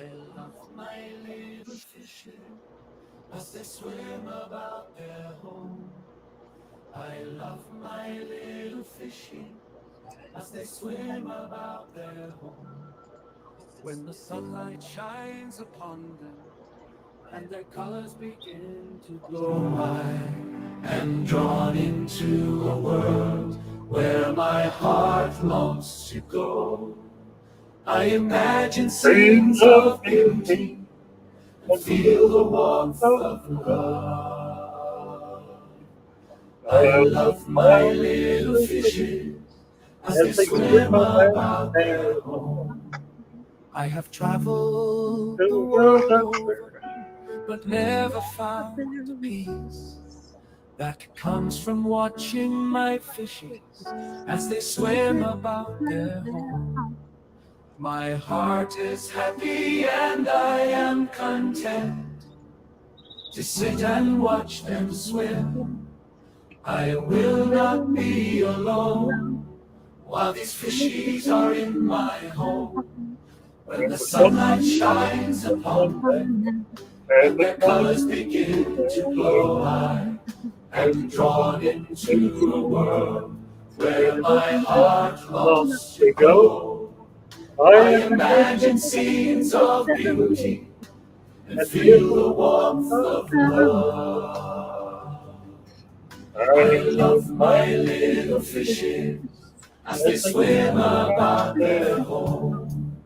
I love my little fishes as they swim about their home. I love my little fishes as they swim about their home. When the sunlight shines upon them and their colors begin to glow, I am drawn into a world where my heart longs to go. I imagine scenes of beauty and feel the warmth of love. I love my little fishes as they swim about their home. I have traveled the world over, but never found the peace that comes from watching my fishes as they swim about their home. My heart is happy and I am content to sit and watch them swim. I will not be alone while these fishies are in my home. When the sunlight shines upon them and their colors begin to glow, I am drawn into a world where my heart longs to go. I imagine scenes of beauty and feel the warmth of love. I love my little fishes as they swim about their home.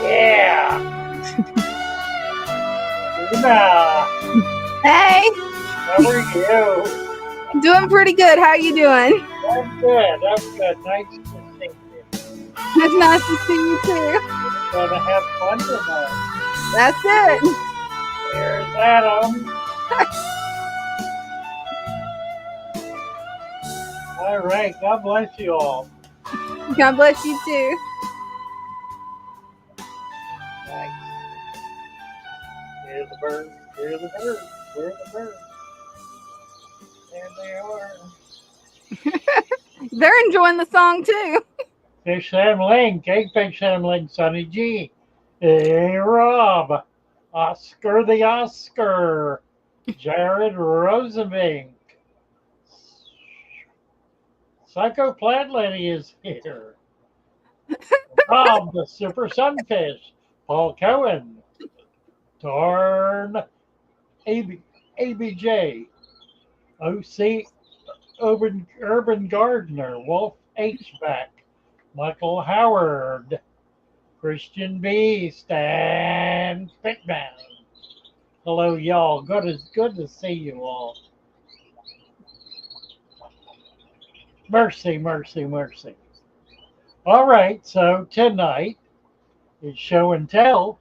Yeah. Dina, Hey, how are you? doing pretty good. How are you doing? I'm good. I'm good. Nice to see you. It's nice to see you too. Gonna have fun tonight. That's it. There's Adam. All right. God bless you all. God bless you too. Nice. Here's the birds. Here's the birds. Where are the birds? There they are. They're enjoying the song too. Fish Sam Ling, Cake Fish Sam Ling, Sonny G. Hey Rob. Oscar the Oscar. Jared Rosenbink. Psycho Plant Lady is here. Rob the Super Sunfish. Paul Cohen. Torn ABJ. OC Urban Gardener. Wolf HVAC. Michael Howard. Christian B. Stan Fitman. Hello, y'all. Good to see you all. Mercy, mercy, mercy. All right, so tonight is show and tell.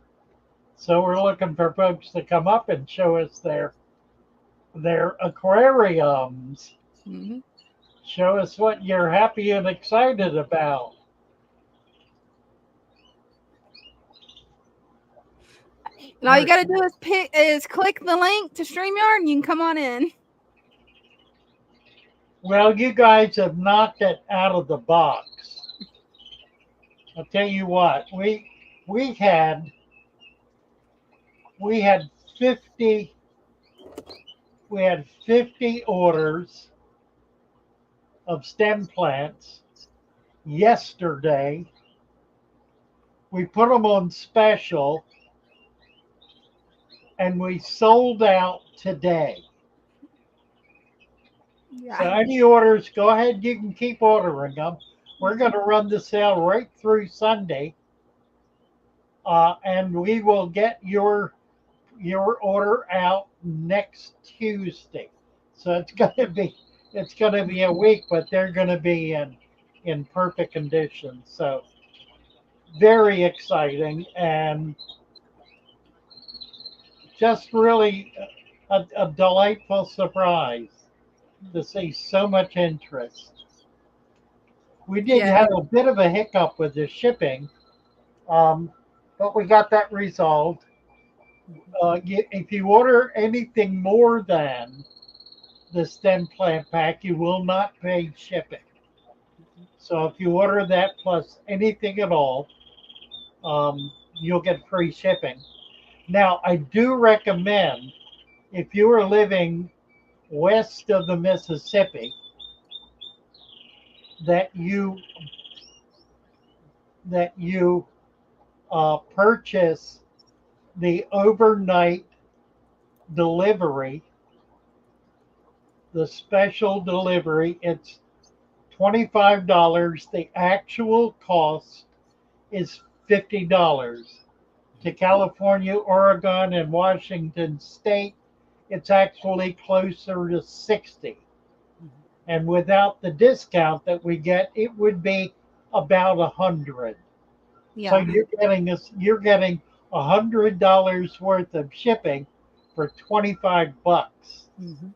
So we're looking for folks to come up and show us their aquariums. Mm-hmm. Show us what you're happy and excited about. And all you got to do is click the link to StreamYard and you can come on in. Well, you guys have knocked it out of the box. I'll tell you what, we had 50 orders of stem plants yesterday. We put them on special and we sold out today. Yeah. So any orders, go ahead, you can keep ordering them. We're going to run the sale right through Sunday. And we will get your order out next Tuesday. So it's going to be a week, but they're going to be in perfect condition. So very exciting and just really a delightful surprise to see so much interest. We did have a bit of a hiccup with the shipping, but we got that resolved. If you order anything more than the stem plant pack, you will not pay shipping. So if you order that plus anything at all, you'll get free shipping. Now, I do recommend if you are living west of the Mississippi that you purchase the overnight delivery, the special delivery. It's $25. The actual cost is $50. To California, Oregon, and Washington State, it's actually closer to 60. And without the discount that we get, it would be about 100. So Yeah. you're getting $100 worth of shipping for 25 bucks. Mm-hmm.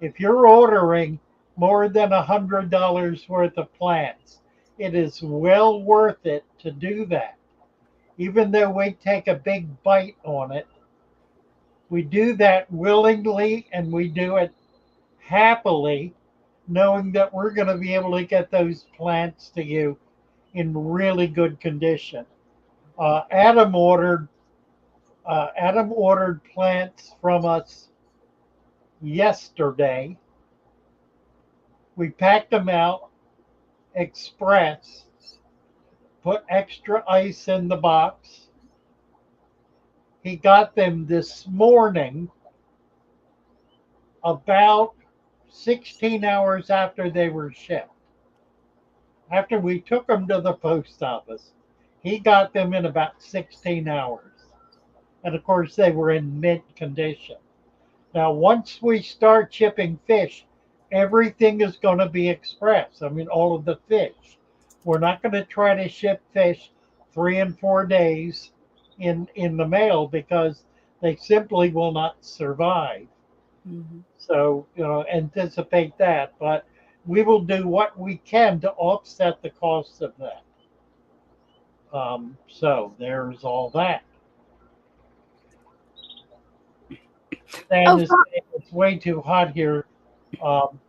If you're ordering more than $100 worth of plants, it is well worth it to do that. Even though we take a big bite on it, we do that willingly and we do it happily, knowing that we're going to be able to get those plants to you in really good condition. Uh, Adam ordered Adam ordered plants from us yesterday. We packed them out express, put extra ice in the box. He got them this morning about 16 hours after they were shipped. After we took them to the post office, he got them in about 16 hours. And of course, they were in mint condition. Now, once we start shipping fish, everything is going to be express. I mean, all of the fish. We're not going to try to ship fish 3 and 4 days in the mail because they simply will not survive. Mm-hmm. So, anticipate that. But we will do what we can to offset the cost of that. So there's all that. Oh, And it's way too hot here. Um,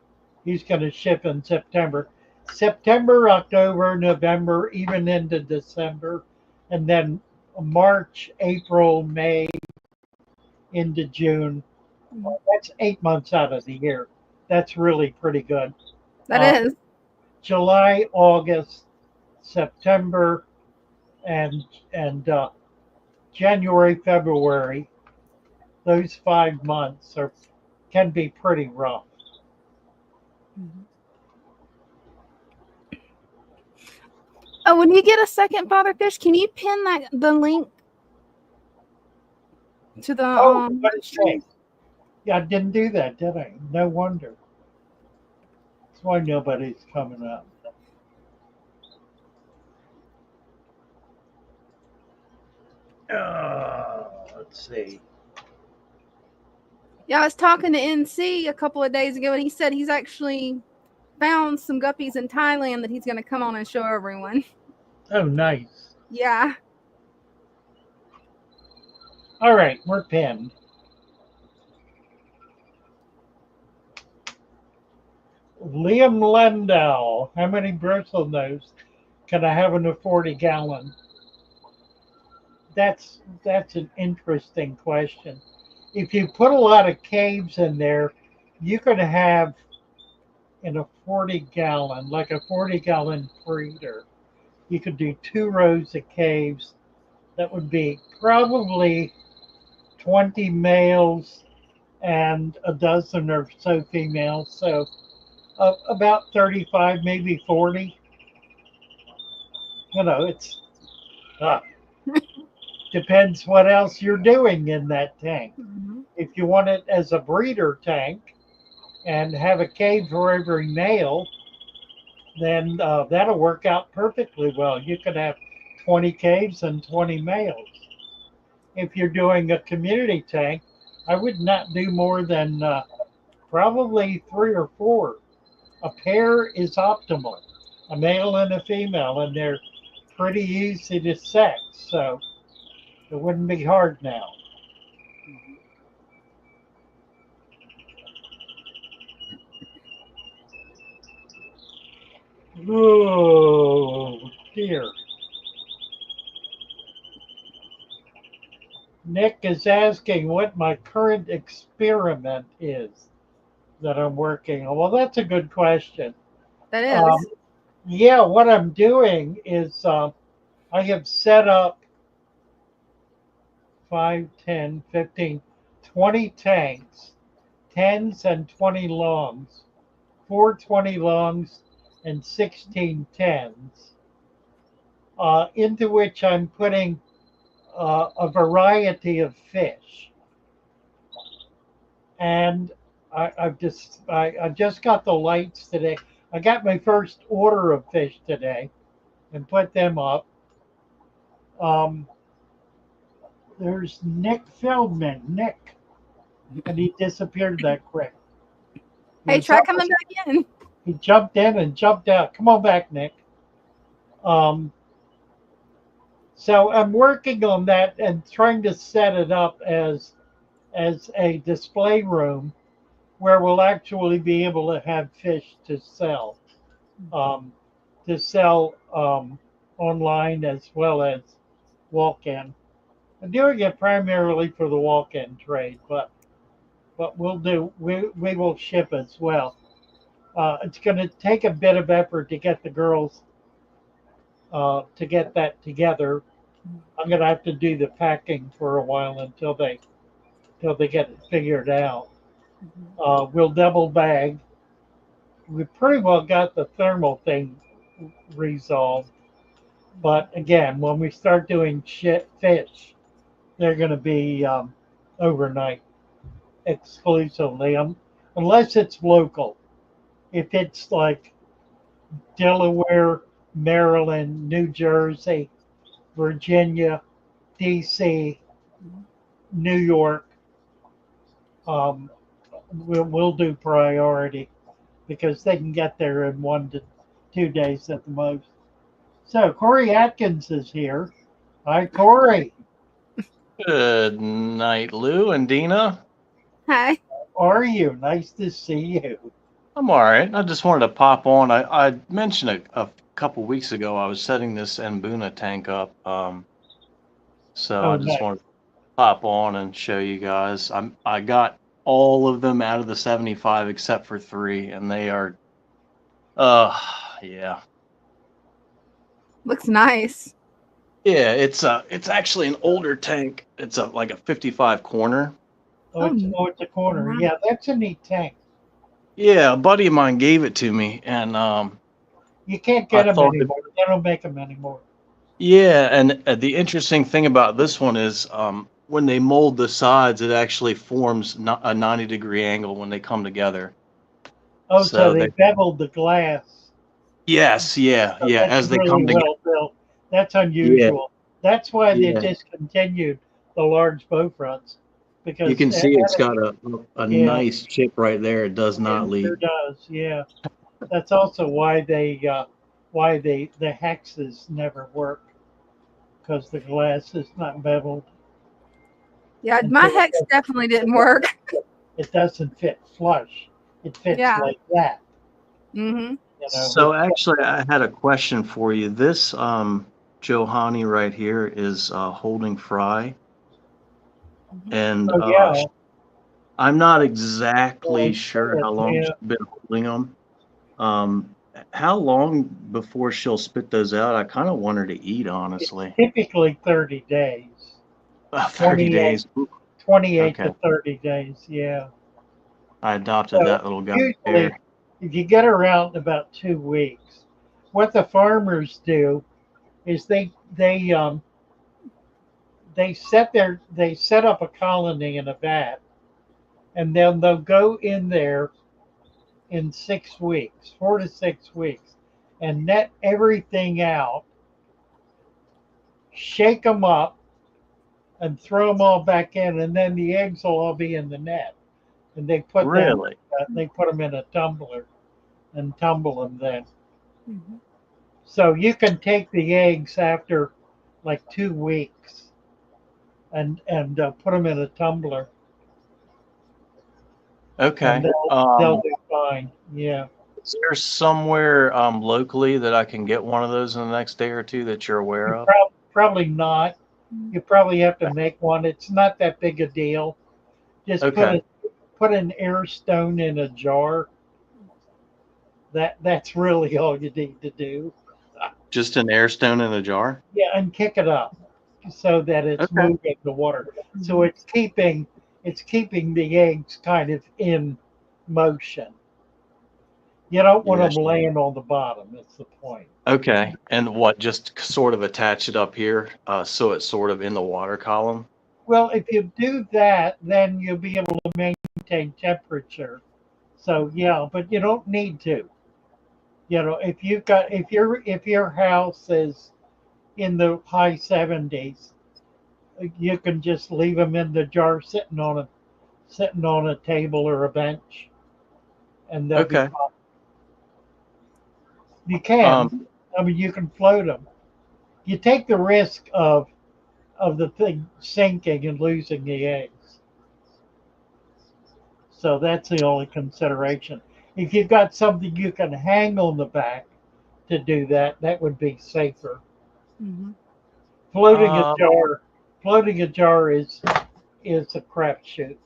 he's going to ship in September. September, October, November, even into December. And then March, April, May, into June. That's 8 months out of the year. That's really pretty good. that Uh, is. July, August, September, and January, February. Those 5 months can be pretty rough. Mm-hmm. Oh, when you get a second, Father Fish, can you pin the link to the Oh, what a stream? shame. Yeah, I didn't do that, did I? No wonder. That's why nobody's coming up. Let's see. Yeah, I was talking to NC a couple of days ago, and he said he's actually found some guppies in Thailand that he's going to come on and show everyone. Oh, nice. Yeah. All right, we're pinned. Liam Lendow. How many bristle nose can I have in a 40-gallon? That's an interesting question. If you put a lot of caves in there, you could have in a 40-gallon, like a 40-gallon breeder, you could do 2 rows of caves. That would be probably 20 males and a dozen or so females. So about 35, maybe 40. It's uh, depends what else you're doing in that tank. Mm-hmm. If you want it as a breeder tank and have a cage for every male, then that'll work out perfectly well. You could have 20 caves and 20 males. If you're doing a community tank, I would not do more than probably 3 or 4. A pair is optimal, a male and a female, and they're pretty easy to sex, so it wouldn't be hard now. Oh dear. Nick is asking what my current experiment is that I'm working on. Well, that's a good question. That Um, is. yeah, what I'm doing is I have set up 5, 10, 15, 20 tanks, 10s and 20 longs, 420 longs, and 16 10s, into which I'm putting a variety of fish. And I just got the lights today. I got my first order of fish today and put them up. Um, there's Nick Feldman, Nick, and he disappeared that quick. He Hey, was try up, coming back in. he jumped in and jumped out. Come on back, Nick. Um, so I'm working on that and trying to set it up as a display room where we'll actually be able to have fish um, to sell online as well as walk-in. I'm doing it primarily for the walk-in trade, but we will ship as well. It's going to take a bit of effort to get the girls to get that together. I'm going to have to do the packing for a while until they get it figured out. We'll double bag. We pretty well got the thermal thing resolved. But again, when we start doing fish, they're going to be overnight exclusively, unless it's local. If it's like Delaware, Maryland, New Jersey, Virginia, D.C., New York, um, we'll do priority because they can get there in 1 to 2 days at the most. So Corey Atkins is here. Hi, Corey. Good night, Lou and Dina. Hi. How are you? Nice to see you. I'm all right. I just wanted to pop on. I mentioned a couple weeks ago I was setting this Mbuna tank up. So Oh, I just nice. wanted to pop on and show you guys. I got all of them out of the 75 except for 3, and they are, uh, yeah, Looks nice. yeah. It's actually an older tank. It's like a 55 corner. It's a corner. Nice. Yeah, that's a neat tank. Yeah, a buddy of mine gave it to me, and You can't I get them thought. anymore. They don't make them anymore. Yeah, and the interesting thing about this one is when they mold the sides, it actually forms a 90-degree angle when they come together. Oh, so So they they, beveled the glass. yes, yeah, Oh, yeah, that's as they really come together. well built. That's Yeah, unusual. That's why they yeah. discontinued the large bow fronts You because can see it's got a yeah, nice chip right there. It does it not leak. sure does. Yeah, that's also why the hexes never work because the glass is not beveled Yeah, and my so hex definitely didn't work. it doesn't fit flush. It fits Yeah. like that. Mm-hmm. So actually, I had a question for you. This Johanny right here is holding fry, and Oh yeah. I'm not exactly sure how long Yeah. she's been holding them. Um, how long before she'll spit those out? I kind of want her to eat, It's honestly. typically 30 days. 30 28, days. Ooh, 28 okay. to 30 days. Yeah. I adopted So that little guy usually, there. if you get around in about 2 weeks, what the farmers do is they set up a colony in a vat, and then they'll go in there in 6 weeks, 4 to 6 weeks, and net everything out, shake them up, and throw them all back in, and then the eggs will all be in the net, and Really? they put them in a tumbler and tumble them then. Mm-hmm. So you can take the eggs after like 2 weeks and put them in a tumbler, and Okay. they'll be fine. Yeah. Is there somewhere locally that I can get one of those in the next day or two that you're aware of? Probably not. You probably have to make one. It's not that big a deal. Just Okay. put an air stone in a jar. That's really all you need to do. Just an air stone in a jar? Yeah, and kick it up so that it's Okay. moving the water. So it's keeping the eggs kind of in motion. You don't want Yeah. them laying on the bottom. That's the point. Okay. And what, just sort of attach it up here, so it's sort of in the water column? Well, if you do that, then you'll be able to maintain temperature. So yeah, but you don't need to. If your house is in the high 70s, you can just leave them in the jar sitting on a table or a bench, and they'll be Okay. fine. You can. Um, I mean, you can float them. You take the risk of the thing sinking and losing the eggs. So that's the only consideration. If you've got something you can hang on the back to do that, that would be safer. Mm-hmm. Floating a uh, jar, floating a jar is a crapshoot.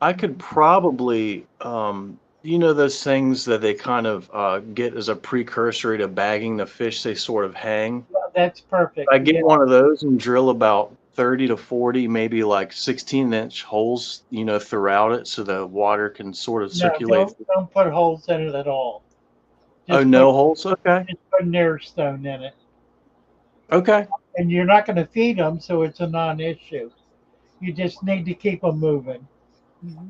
I could probably, you know, those things that they kind of get as a precursor to bagging the fish, they sort of hang. Yeah, that's perfect. I Yeah, get one of those and drill about 30 to 40, maybe like 16-inch holes, throughout it so the water can sort of no, circulate. don't put holes in it at all. Oh, Just put no holes? Okay. just put an air stone in it, Okay. and you're not going to feed them, so it's a non-issue. You just need to keep them moving. Mm-hmm.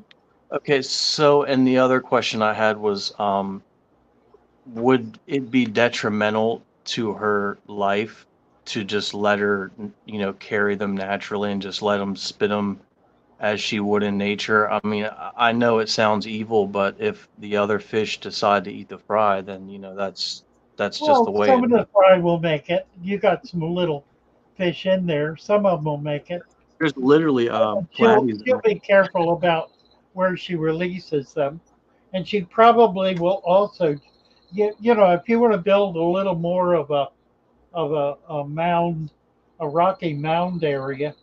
Okay. So, and the other question I had was, would it be detrimental to her life to just let her, carry them naturally and just let them spit them as she would in nature? I mean, I know it sounds evil, but if the other fish decide to eat the fry, then that's just the Well, way some it of is. the fry will make it. You got some little fish in there. Some of them will make it. There's literally She'll platies. she'll be careful about where she releases them, and she probably will also, if you want to build a little more of a mound, a rocky mound area,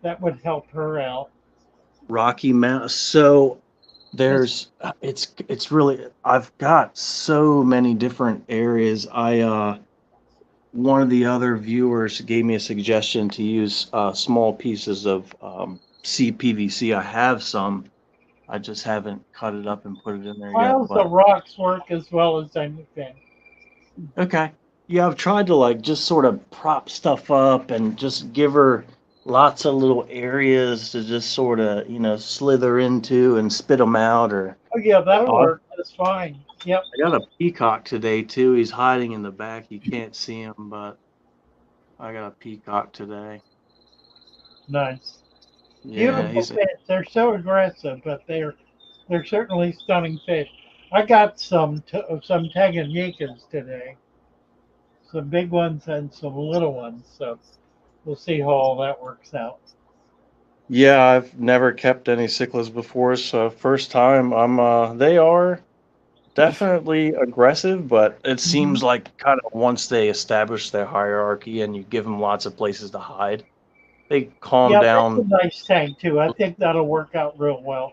that would help her out. Rocky Mountain. So Just there's it's really, I've got so many different areas. One of the other viewers gave me a suggestion to use small pieces of CPVC. I have some. I just haven't cut it up and put it in there yet. piles But of rocks work as well as anything. okay, yeah, I've tried to like just sort of prop stuff up and just give her lots of little areas to just sort of slither into and spit them out. Or Oh yeah, that'll oh, work. That's fine. Yep, I got a peacock today too. He's hiding in the back. You can't see him, but I got a peacock today. nice. Yeah, Beautiful fish. They're so aggressive, but they're certainly stunning fish. I got some Tanganyikas today, some big ones and some little ones. So we'll see how all that works out. yeah. I've never kept any cichlids before, so first time. They are definitely aggressive, but it Mm-hmm. seems like kind of once they establish their hierarchy and you give them lots of places to hide, they calm Yeah, that's down. a nice tank too. I think that'll work out real well.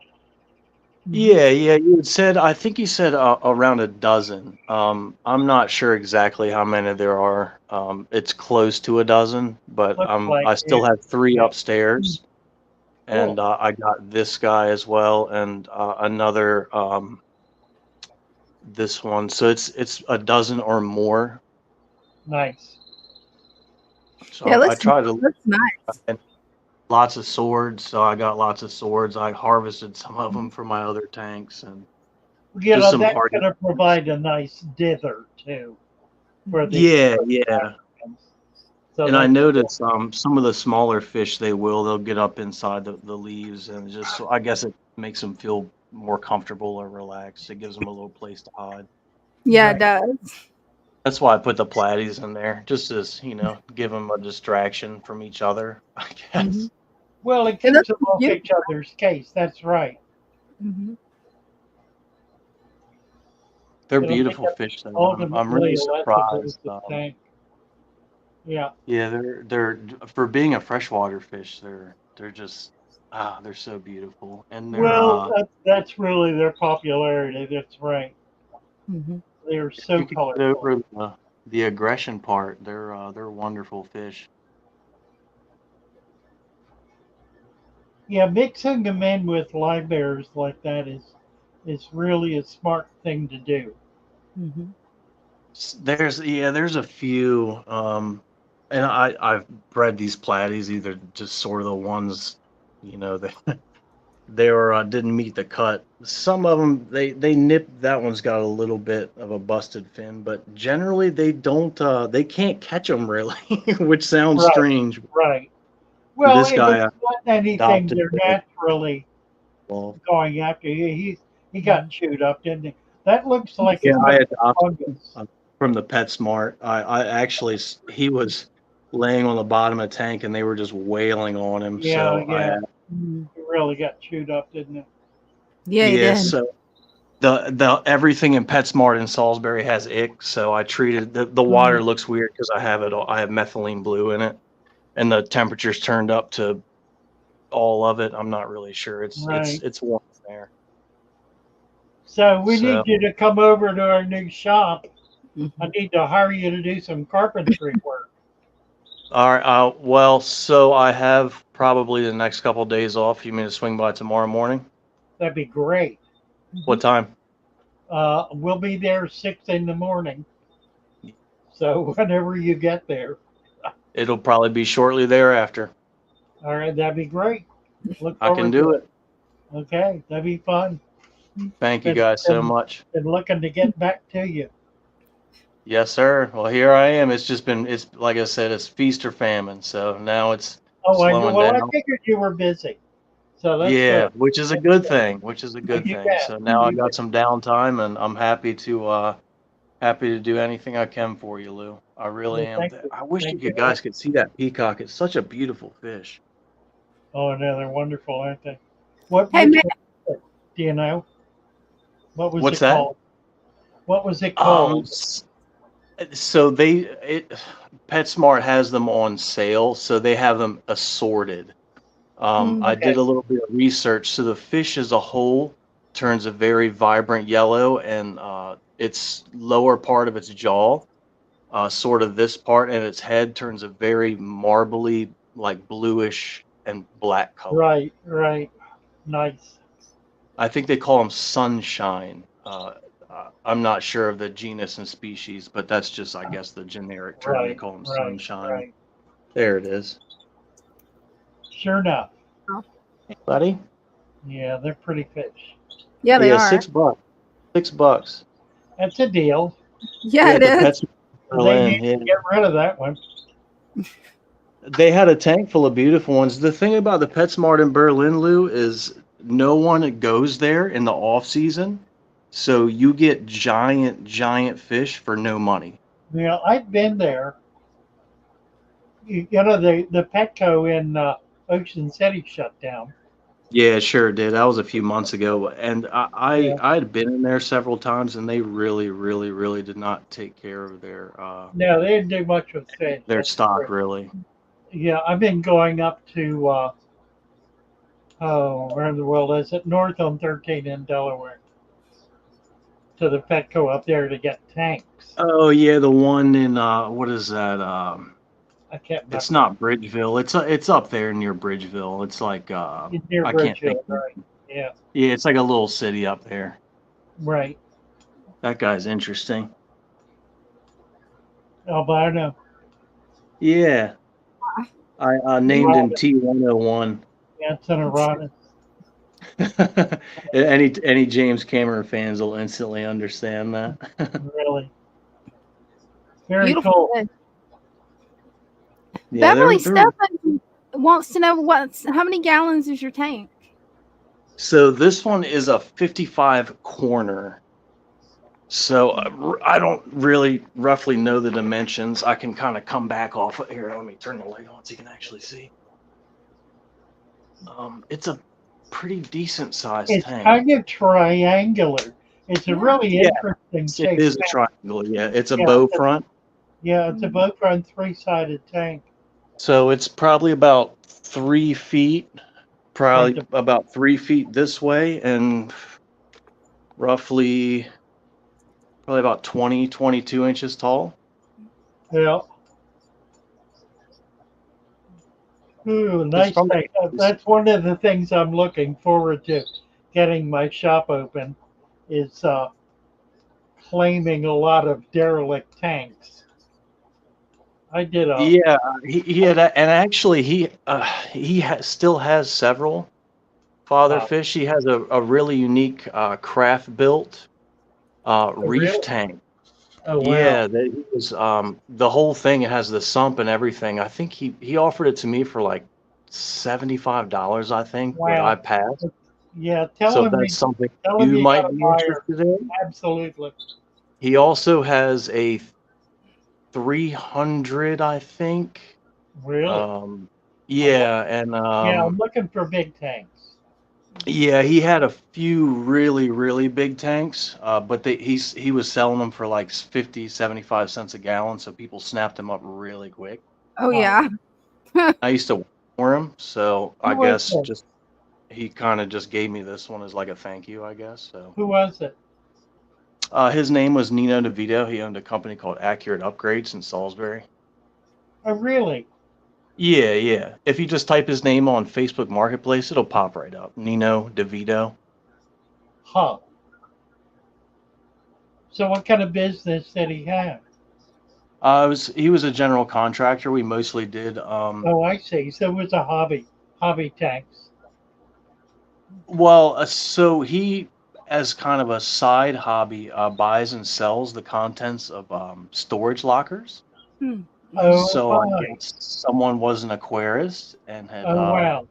Mm-hmm. Yeah, yeah. I think you said around a dozen. I'm not sure exactly how many there are. It's close to a dozen, but Looks like I yeah, still have three yeah. upstairs, and Cool, I got this guy as well, and another this one. So it's a dozen or more. nice. Yeah, So I try to looks nice. and lots of swords. So I got lots of swords. I harvested some of them for my other tanks, and just some That's hardy. going to provide a nice dither too for Mm-hmm. the Yeah, yeah. aquariums. So And I that's cool. noticed some of the smaller fish they'll get up inside the leaves, and just so I guess it makes them feel more comfortable or relaxed. It gives them a little place to hide. Yeah, it Right. does. That's why I put the platies in there, just as give them a distraction from each other, I Mm-hmm. guess. Well, it And keeps those them are off beautiful. each other's case. That's right. Mm-hmm. They're It'll make beautiful it fish, though. I'm really ultimately a less surprised. aggressive tank. Yeah. Yeah, they're for being a freshwater fish, they're just they're so beautiful. And they're Well, that's really their popularity. That's right. Hmm. They're if so you can get colorful. over the aggression part, they're wonderful fish. Yeah, mixing them in with live bears like that is really a smart thing to do. Hmm. There's a few and I've bred these platies, either just sort of the ones, that they were didn't meet the cut. Some of them they nip. That one's got a little bit of a busted fin, but generally they don't. They can't catch them really, which sounds Right, strange. right. Well, This if guy it's not anything adopted they're it. naturally Well, going after, he got chewed up, didn't he? That looks like yeah, it I might be adopted him, fungus. from the PetSmart. I actually he was laying on the bottom of the tank and they were just wailing on him. Yeah, So yeah. I Hmm. He really got chewed up, didn't it? Yeah, he yeah. did. So the everything in PetSmart in Salisbury has ick, so I treated the Mm. water looks weird because I have methylene blue in it, and the temperature's turned up to all of it. I'm not really sure. Right. It's warm there. So we So need you to come over to our new shop. I Mhm. need to hire you to do some carpentry work. all right. Well, so I have probably the next couple of days off. You mean to swing by tomorrow morning? That'd be great. What Mhm. time? We'll be there 6 in the morning. So whenever you get there, It'll probably be shortly thereafter. all right, that'd be great. Look I can forward to do it. it. Okay, that'd be fun. Thank you Been, guys so been, much. been looking to get back to you. Yes, sir. Well, here I am. It's like I said, it's feast or famine. So now it's Oh, I know. slowing Well, I down. figured you were busy, so that's Yeah, good. which is a That's good good. thing, which is a Oh, good you thing. bet. So now I You got bet. some downtime and I'm happy to do anything I can for you, Lou. I really Well, am. thank you. I wish Thank you. guys could see that peacock. It's such a beautiful fish. Oh, no, they're wonderful, aren't they? What? Hey, Which Matt. one? Was it? Do you know? What was What's it that? called? What was it Um, called? s- so PetSmart has them on sale, so they have them assorted. I Mm. did Okay. a little bit of research. So the fish as a whole turns a very vibrant yellow, and its lower part of its jaw, sort of this part, and its head turns a very marbly, like bluish and black color. Right. Right. Nice. I think they call them sunshine. I'm not sure of the genus and species, but that's just, I guess, the generic term. They Right. call them Right. sunshine. Right. There it is, Sure enough. Oh, buddy. Yeah, they're pretty fish. yeah, they Yeah, are. $6. $6. That's a deal. Yeah, Yeah, it at the is. Pets They need Berlin. Yeah, to get rid of that one. they had a tank full of beautiful ones. The thing about the PetSmart in Berlin, Lou, is no one goes there in the off season, so you get giant, giant fish for no money. You know, I've been there. You know, the Petco in Ocean City shut down. Yeah, it sure did. That was a few months ago, and Yeah. I had been in there several times, and they really, really, really did not take care of No, they didn't do much with fish. their That's stock, true. really. Yeah, I've been going up to where in the world is it? North on 13 in Delaware to the Petco up there to get tanks. Oh yeah, the one in what is that? I can't It's remember. not Bridgeville. It's up there near Bridgeville. It's like It's near I can't think. Bridgeville, right? Yeah, Yeah, it's like a little city up there. right. That guy's interesting. Oh, but I know. Yeah, I named him Uranus. T101. Yeah, it's an Uranus. Any James Cameron fans will instantly understand that. Really. Very Beautiful cool. fish. Yeah, Beverly they're Stephan wants to know how many gallons is your tank? so this one is a 55 corner. So I don't really roughly know the dimensions. I can kind of come back off of here. Let me turn the light on so you can actually see. It's a pretty decent sized It's tank. kind of triangular. It's a Yeah. really Yeah, interesting it shape. is a triangle. Yeah, it's a Yeah, bow front. Yeah, it's a boat run 3-sided tank. So it's probably about 3 feet, Front probably to, about 3 feet this way, and roughly probably about 20, 22 inches tall. yeah. Ooh, It's nice from tank. it's, That's one of the things I'm looking forward to getting my shop open is claiming a lot of derelict tanks. I did a yeah, he had, and actually still has several father uh, fish. He has a really unique craft built a reef real. tank. Oh wow, Yeah, that he was the whole thing. It has the sump and everything. I think he offered it to me for like $75, I think, but I wow. passed. Yeah, So if that's something tell him you you got might a be buyer. interested in. Absolutely. He also has a 300, I think. Really? Um, I'm look, yeah, and yeah, I'm looking for big tanks. yeah, he had a few really, really big tanks, but he was selling them for like 50, 75 cents a gallon, so people snapped them up really quick. Oh Uh, yeah. I used to work for him, so who I was guess it? just he kind of just gave me this one as like a thank you, I guess. So Who was it? his name was Nino DeVito. He owned a company called Accurate Upgrades in Salisbury. Oh really? Yeah, yeah. If you just type his name on Facebook Marketplace, it'll pop right up. Nino DeVito. Huh. So what kind of business did he have? He was a general contractor. We mostly did Oh, I see. So it was a hobby tanks. well, so he, as kind of a side hobby, buys and sells the contents of storage lockers. Hmm. Mhm. Oh So I my. guess someone was an aquarist and had Oh wow. So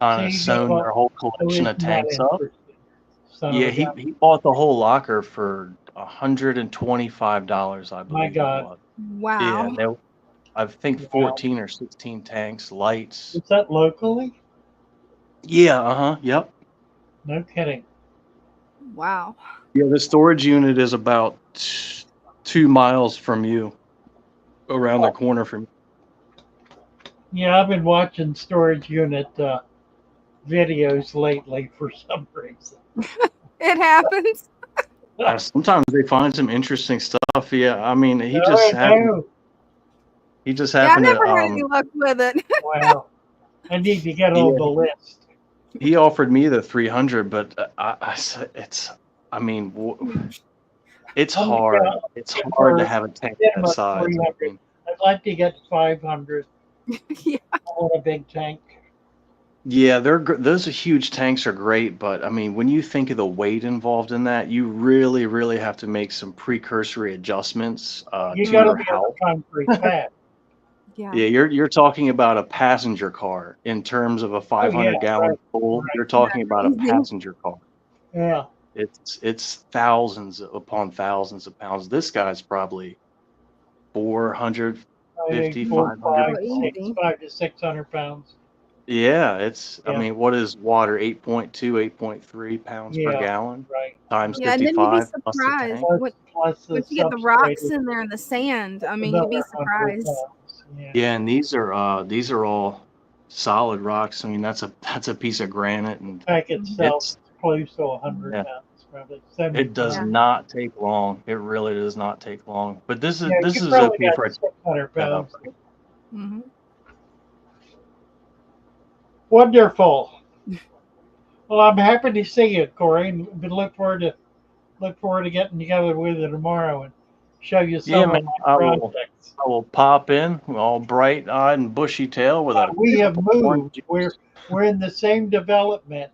kind of you gave sewn up. their whole Oh, collection of isn't that tanks up. interesting? Son of Yeah, a gun. he bought the whole locker for $125, I My believe it God. was. Yeah, Wow. and there, I think Wow. 14 or 16 tanks, lights. Is that locally? Yeah, uh-huh, yep. No kidding. Wow. Yeah, the storage unit is about 2 miles from you, around the corner from you. Yeah, I've been watching storage unit videos lately for some reason. It happens. Sometimes they find some interesting stuff. Yeah, I mean, Oh, no. he just Yeah, I've happened to never had any luck with it. Wow. I need to get on yeah, the list. he offered me the 300, but I said I mean, it's I'm hard. It's get hard to for have a tank them that a size. I 300. mean, I'd like to get 500. Yeah. I want a big tank. yeah, those are huge tanks are great, but I mean, when you think of the weight involved in that, you really, really have to make some precursory adjustments You to got to your Mhm. be on house. the concrete pad. Yeah. Yeah, you're talking about a passenger car in terms of a Oh yeah, 500 right, gallon full. right. You're talking about a Crazy. passenger car. Yeah. It's thousands upon thousands of pounds. This guy's probably I think 450, four, 500 Oh, five, pounds. six, easy. 5 to 600 pounds. Yeah, I Yeah. mean, what is water? 8.2, 8.3 pounds per Yeah. gallon Right. times Right. Yeah, and then you'd be 55 plus the surprised tank. Plus the once you get the rocks substrate, in there and the sand. I mean, you'd be another 100 surprised. pounds. Yeah. Yeah, and these are all solid rocks. I mean, that's a piece of granite, and Pack Mhm. itself it's is close to 100 yeah, pounds, probably it does 75. Yeah. not take long. It really does not take long. But Yeah, this you is probably okay got for a 600 setup. pounds. Hmm. Wonderful. Well, I'm happy to see you, Corey, and we look forward to getting together with you tomorrow and show you Yeah, some man, of my projects. I will pop in all bright eyed and bushy tail with a We have cup of orange moved. juice. We're in the same development,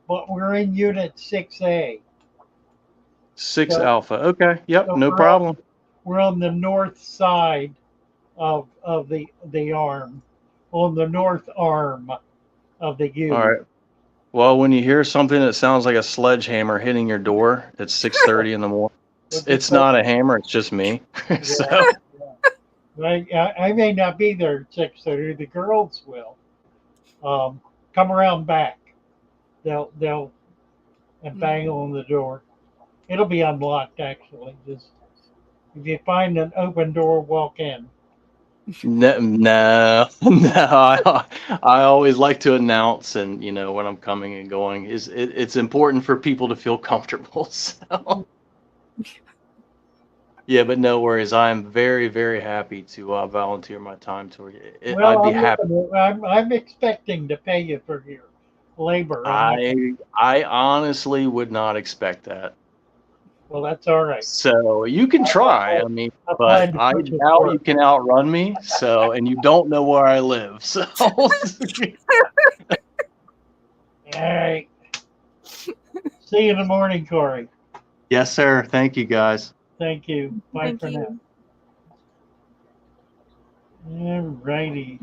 but we're in Unit 6A. Six So, alpha. Okay, yep, so no problem. we're on the north side of the arm, on the north arm of the All U. right. Well, when you hear something that sounds like a sledgehammer hitting your door at 6:30 in the morning, We'll just it's go. not a hammer, it's just me. Yeah, So, yeah. I may not be there at 6:30. The girls will. Um, come around back. They'll and bang on the door. It'll be unlocked actually. Just If you find an open door, walk in. No, no, no. I always like to announce, and when I'm coming and going, it's important for people to feel comfortable. So yeah, but no worries. I'm very, very happy to volunteer my time to Well, I'd be happy. I'm expecting to pay you for your labor, and I honestly would not expect that. well, that's all right. So you can try. I mean, I but plan to I put this doubt you work. can outrun me. So, and you don't know where I live. So, All right. See you in the morning, Corey. yes, sir. Thank you, guys. Thank you. Bye Thank for now. you. All righty.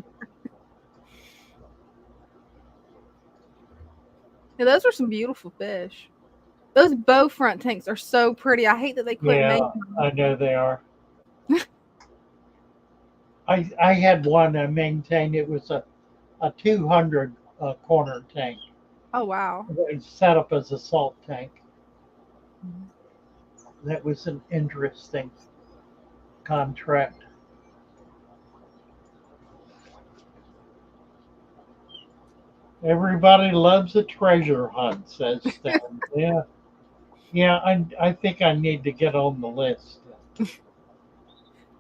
Yeah, those are some beautiful fish. Those bow front tanks are so pretty. I hate that they quit Yeah, making them. I know they are. I had one I maintained. It was a 200 corner tank. Oh wow. It was set up as a salt tank. That was an interesting contract. Everybody loves a treasure hunt, says Stan. Yeah, yeah. I think I need to get on the list.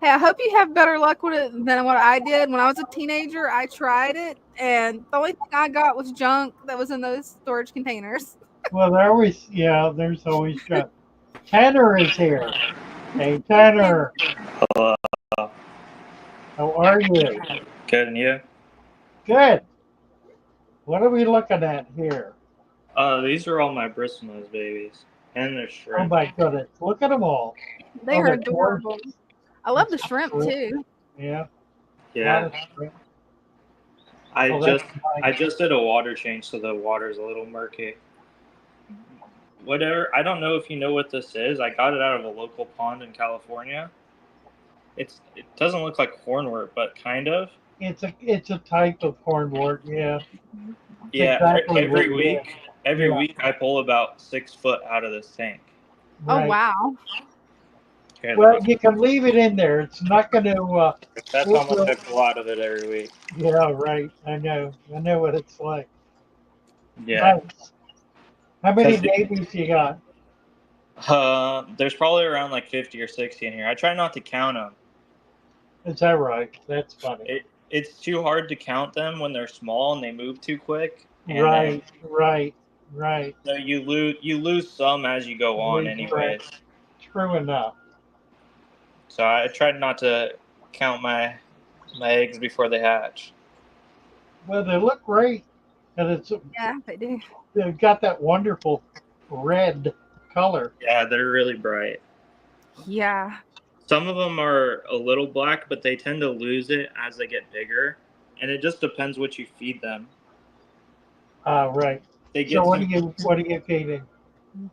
Hey, I hope you have better luck with it than what I did. When I was a teenager, I tried it, and the only thing I got was junk that was in those storage containers. Well, there's always junk. Tanner is here. Hey, Hey, Tanner. Tanner, Hello. how are you? Good, and you? Good. What are we looking at here? These are all my bristlenose babies, and they're Oh shrimp. my goodness, look at them all. They Oh, are they're adorable. gorgeous. I love the It's shrimp shrimp. too. Yeah, a lot Yeah, of shrimp. I Oh, just that's I nice. just did a water change, so the water's a little murky. Whatever. I don't know if you know what this is. I got it out of a local pond in California. It doesn't look like hornwort, but kind of. It's a type of hornwort. Yeah, it's Yeah. exactly what Every it is. week, every Yeah, week I pull about 6 foot out of this tank. Oh right. wow. Here, let Well, me. you can leave it in there. It's not going to. That's how It much will. I pull out of it every week. Yeah, right. I know. I know what it's like. Yeah. Nice. How many Because babies you got? there's probably around like 50 or 60 in here. I try not to count them. Is that right? That's funny. It's too hard to count them when they're small and they move too quick, and then Right, right, right. so you lose some as you go on, Right. anyways. True enough. So I tried not to count my eggs before they hatch. Well, they look great, and Yeah, they do. they've got that wonderful red color. Yeah, they're really bright. Yeah. Some of them are a little black, but they tend to lose it as they get bigger, and it just depends what you feed them. Right. They So get some. what are you feeding?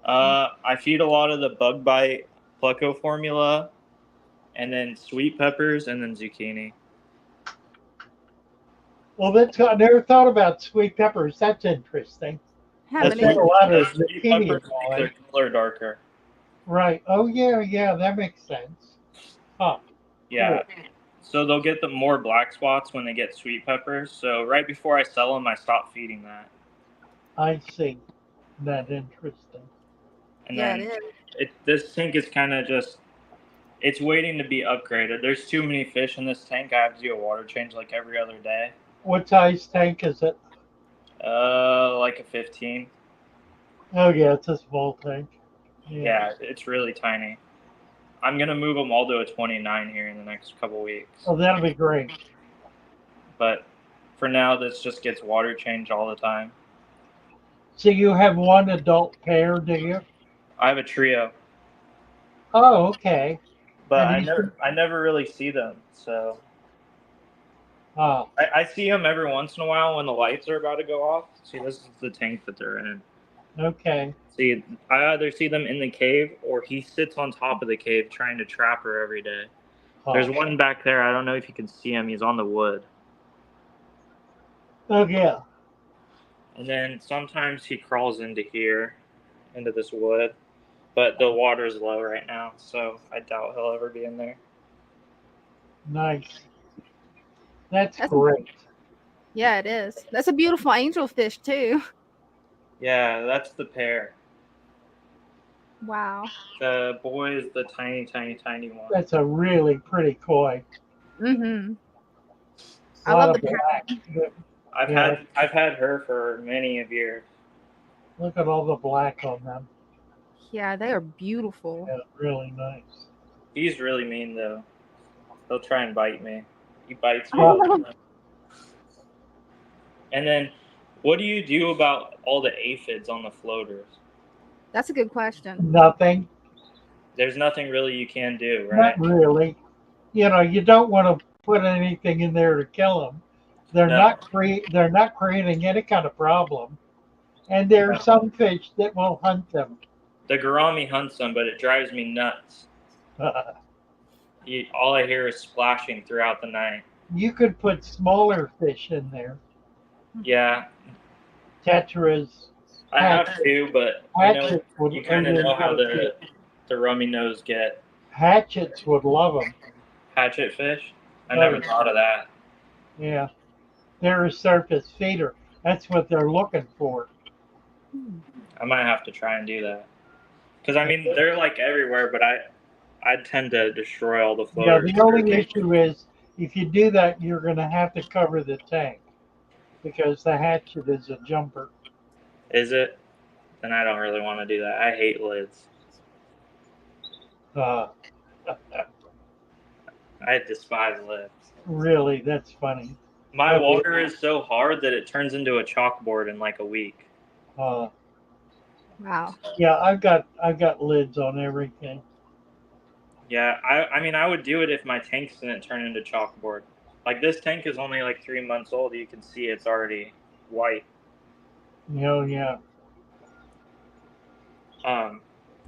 I feed a lot of the bug bite Pleco formula, and then sweet peppers, and then zucchini. Well, I never thought about sweet peppers. That's interesting. Haven't I've The got either. a lot the of sweet zucchini in peppers my make life. their color darker. Right. Oh yeah, yeah. That makes sense. Huh. Yeah. So they'll get the more black spots when they get sweet peppers. So right before I sell them, I stop feeding that. I see. That's interesting. And Yeah, it then is. this tank is kind of just, it's waiting to be upgraded. There's too many fish in this tank. I have to do a water change like every other day. What size tank is it? Like a 15. Oh yeah, it's a small tank. Yeah. Yeah, it's really tiny. I'm gonna move them all to a 29 here in the next couple weeks. Oh, that'll be great. But for now, this just gets water changed all the time. So you have one adult pair, do you? I have a trio, Oh, okay. but And I he's never really see them. So oh, I see them every once in a while when the lights are about to go off. See, this is the tank that they're in. okay. See, I either see them in the cave or he sits on top of the cave trying to trap her every day. There's Oh, one back there. I don't know if you can see him. He's on the wood. oh yeah. And then sometimes he crawls into here, into this wood. but the water's low right now, so I doubt he'll ever be in there. Nice. That's That's- great. Yeah, it is. That's a beautiful angelfish too. Yeah, that's the pair. Wow. The boy is the tiny, tiny, tiny one. That's a really pretty koi. Mm-hmm. A I lot love of the black. Yeah. I've had her for many of years. Look at all the black on them. Yeah, they are beautiful. Yeah, really nice. He's really mean though. He'll try and bite me. He bites me. Oh. And then, what do you do about all the aphids on the floaters? That's a good question. Nothing. There's nothing really you can do, right? Not really. You don't want to put anything in there to kill them. They're No. they're not creating any kind of problem. And there are No. some fish that will hunt them. The gourami hunts them, but it drives me nuts. All I hear is splashing throughout the night. You could put smaller fish in there. Yeah, Tetras. I have two, but you kind of know how the rummy nose get. Hatchets would love them. Hatchet fish? I never thought of that. Yeah. They're a surface feeder. That's what they're looking for. I might have to try and do that. Because, I mean, they're like everywhere, but I tend to destroy all the Yeah, floaters. the only issue is if you do that, you're going to have to cover the tank because the hatchet is a jumper. Is it? Then I don't really want to do that. I hate lids. Uh, I despise lids. really, that's funny. My water is so hard that it turns into a chalkboard in like a week. Uh, Wow. yeah, I've got lids on everything. Yeah, I mean, I would do it if my tanks didn't turn into chalkboard. Like, this tank is only like 3 months old. You can see it's already white. Yeah.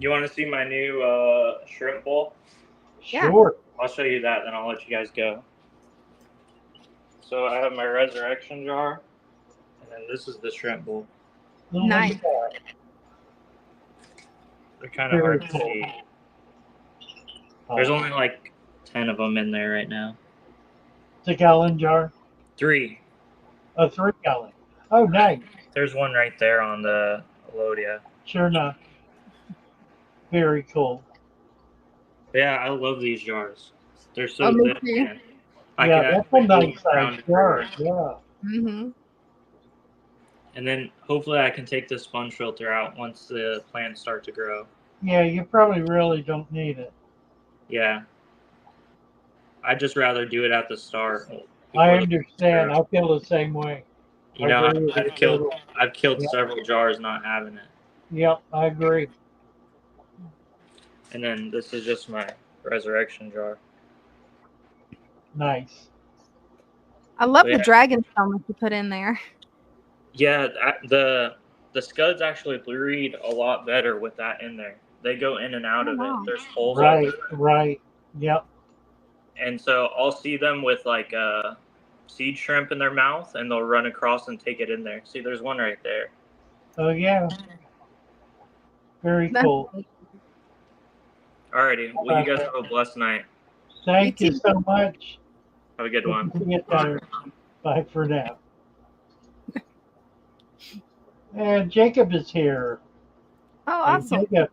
You want to see my new shrimp bowl? Yeah. Sure. I'll show you that, then I'll let you guys go. So I have my resurrection jar, and then this is the shrimp bowl. Nice. They're kind of Very hard to cool. see. There's only like 10 of them in there right now. It's a gallon jar. 3. A 3 gallon. Oh, nice. There's one right there on the Elodia. Sure enough. Very cool. Yeah, I love these jars. They're so Oh, me thick. too. Man. I Yeah, can that's a actually move nice them around size jar. everywhere. Yeah. Mm-hmm. And then hopefully I can take the sponge filter out once the plants start to grow. Yeah, you probably really don't need it. Yeah. I'd just rather do it at the start. I understand. I feel the same way. You know, I agree with I've you killed totally. Yeah. several jars not having it. Yep, I agree. And then this is just my resurrection jar. Nice. I love Yeah. the dragon stomach you put in there. Yeah, the scuds actually breed a lot better with that in there. They go in and out Oh, of wow. it. There's holes. Right, right. Yep. And so I'll see them with like a seed shrimp in their mouth, and they'll run across and take it in there. See, there's one right there. Oh, yeah. Very That's cool. Alrighty. Well, you guys have a blessed night. Thank You you so much. Have a good one. Get better. Bye for now. And Jacob is here. Oh, Hey, awesome. Jacob.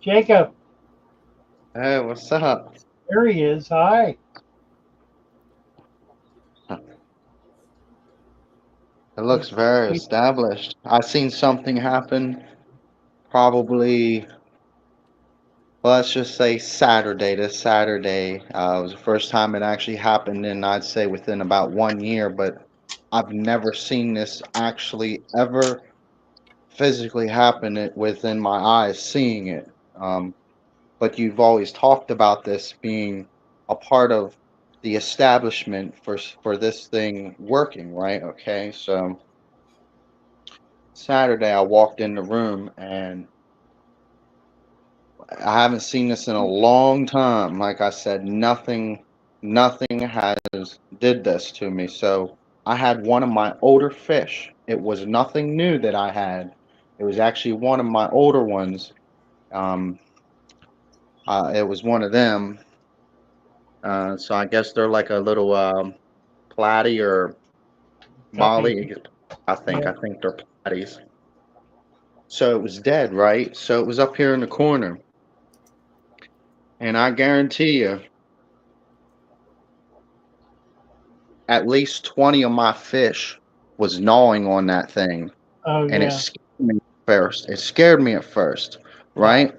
Jacob, Hey, what's up? there he is. Hi. It looks very established. I seen something happen probably, well, let's just say Saturday. This Saturday was the first time it actually happened in, I'd say, within about 1 year, but I've never seen this actually ever physically happen within my eyes, seeing it. But you've always talked about this being a part of the establishment for this thing working, right? Okay, so Saturday I walked in the room and I haven't seen this in a long time. Like I said, nothing has did this to me. So I had one of my older fish. It was nothing new that I had. It was actually one of my older ones. It was one of them. So I guess they're like a little platy or Guppy. molly. I think. Yeah. I think they're platies. So it was dead, right? So it was up here in the corner. And I guarantee you, at least 20 of my fish was gnawing on that thing. Oh And it yeah. scared me first. It scared me at first, Yeah. right?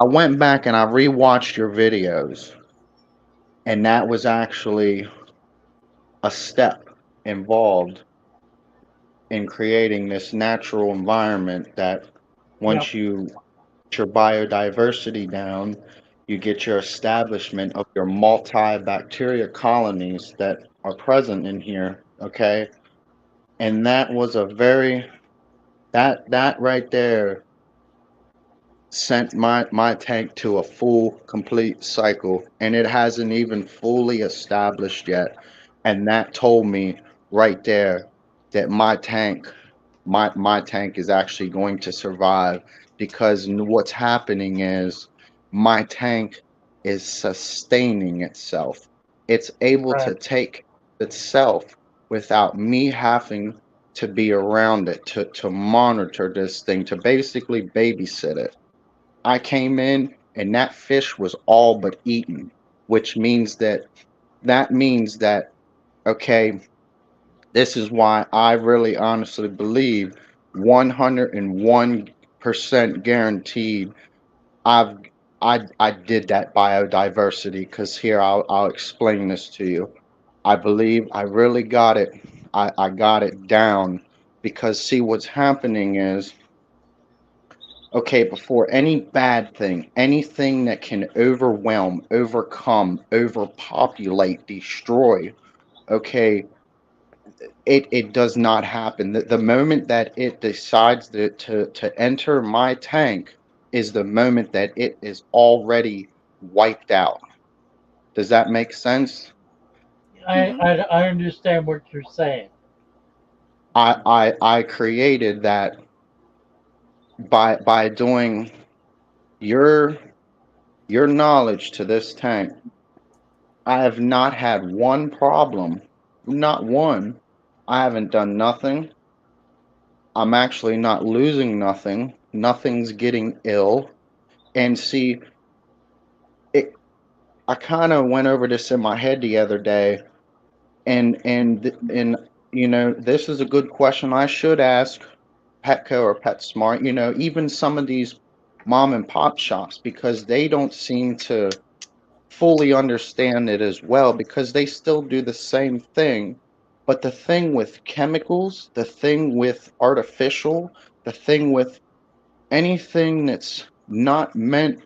I went back and I rewatched your videos. And that was actually a step involved in creating this natural environment that Yep. once you get your biodiversity down, you get your establishment of your multi-bacteria colonies that are present in here, okay? And that was a very that right there sent my tank to a full complete cycle, and it hasn't even fully established yet. And that told me right there that my tank is actually going to survive, because what's happening is my tank is sustaining itself. It's able Right. to take itself without me having to be around it to monitor this thing, to basically babysit it. I came in and that fish was all but eaten, which means that okay, this is why I really honestly believe 101% guaranteed I've I did that biodiversity, because here I'll explain this to you. I believe I really got it. I got it down, because see what's happening is, okay, before any bad thing, anything that can overwhelm, overcome, overpopulate, destroy, okay, it does not happen. The moment that it decides to enter my tank is the moment that it is already wiped out. Does that make sense? Hmm. I understand what you're saying. I created that by doing your your knowledge to this tank. I have not had one problem, not one. I haven't done nothing. I'm actually not losing nothing. Nothing's getting ill. And see, it. I kind of went over this in my head the other day, and this is a good question I should ask Petco or PetSmart. Even some of these mom and pop shops, because they don't seem to fully understand it as well, because they still do the same thing. But the thing with chemicals, the thing with artificial, the thing with anything that's not meant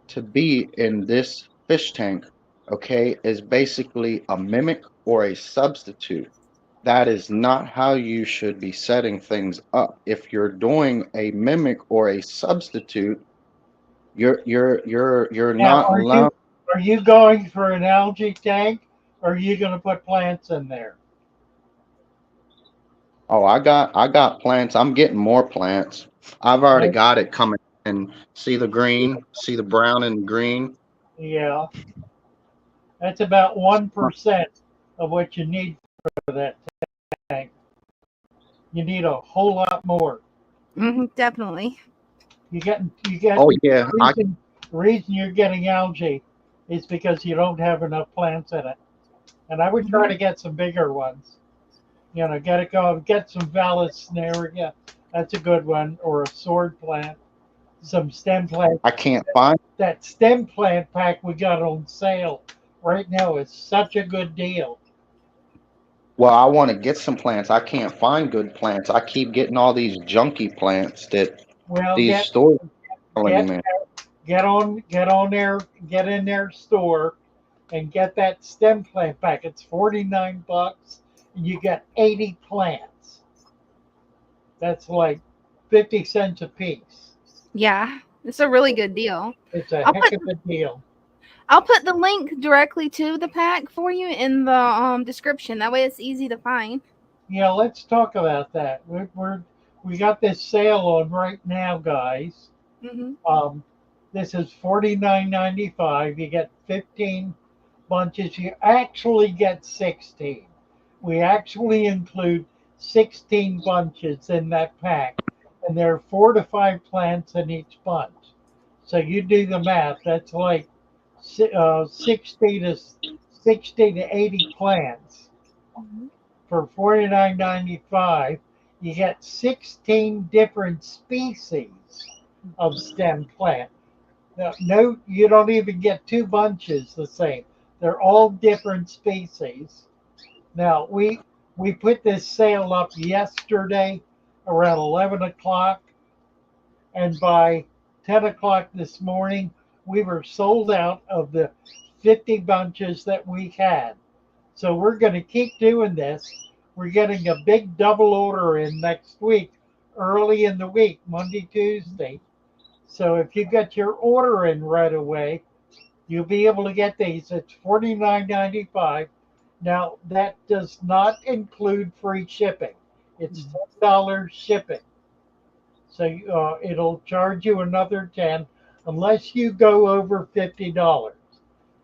to be in this fish tank, okay, is basically a mimic or a substitute. That is not how you should be setting things up. If you're doing a mimic or a substitute, you're Now, not allowed. are you going for an algae tank, or are you going to put plants in there? Oh, I got plants. I'm getting more plants. I've already Oh, got it coming in. See the green? See the brown and green? yeah, that's about 1% of what you need for that tank. You need a whole lot more. Hmm. Definitely. You get Oh the yeah, reason you're getting algae is because you don't have enough plants in it. And I would try Hmm. to get some bigger ones. Get some Vallisneria. That's a good one, or a sword plant. Some stem plant. I can't find. That stem plant pack we got on sale right now is such a good deal. Well, I want to get some plants. I can't find good plants. I keep getting all these junky plants that Well, these stores are selling get me. get on there, get in their store, and get that stem plant pack. It's $49, and you get 80 plants. That's like 50 cents a piece. Yeah, it's a really good deal. It's a I'll heck put of a deal. I'll put the link directly to the pack for you in the description. That way it's easy to find. Yeah, let's talk about that. We're we got this sale on right now, guys. Mm-hmm. This is $49.95. You get 15 bunches. You actually get 16. We actually include 16 bunches in that pack, and there are 4 to 5 plants in each bunch. So you do the math. That's like 60 to 80 plants for $49.95. You get 16 different species of stem plant. Now, no, you don't even get 2 bunches the same. They're all different species. Now we put this sale up yesterday around 11 o'clock, and by 10 o'clock this morning, we were sold out of the 50 bunches that we had. So we're going to keep doing this. We're getting a big double order in next week, early in the week, Monday, Tuesday. So if you get your order in right away, you'll be able to get these. It's $49.95. Now that does not include free shipping. It's $10 shipping. So it'll charge you another 10 unless you go over $50.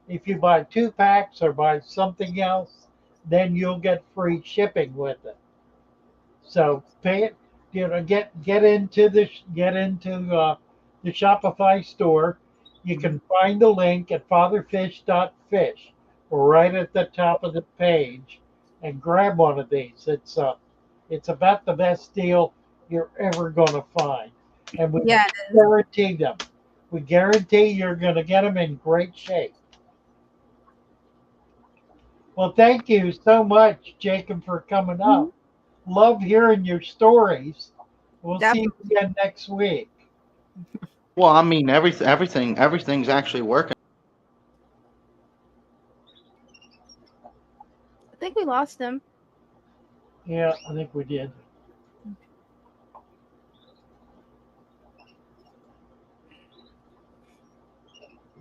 If you buy 2 packs or buy something else, then you'll get free shipping with it. So pay it, get into the Shopify store. You can find the link at fatherfish.fish right at the top of the page and grab one of these. It's about the best deal you're ever going to find, and we Yeah, guarantee them. We guarantee you're going to get them in great shape. Well, thank you so much, Jacob, for coming up. Love hearing your stories. We'll see you again next week. Well, I mean, everything's actually working. I think we lost him. Yeah, I think we did.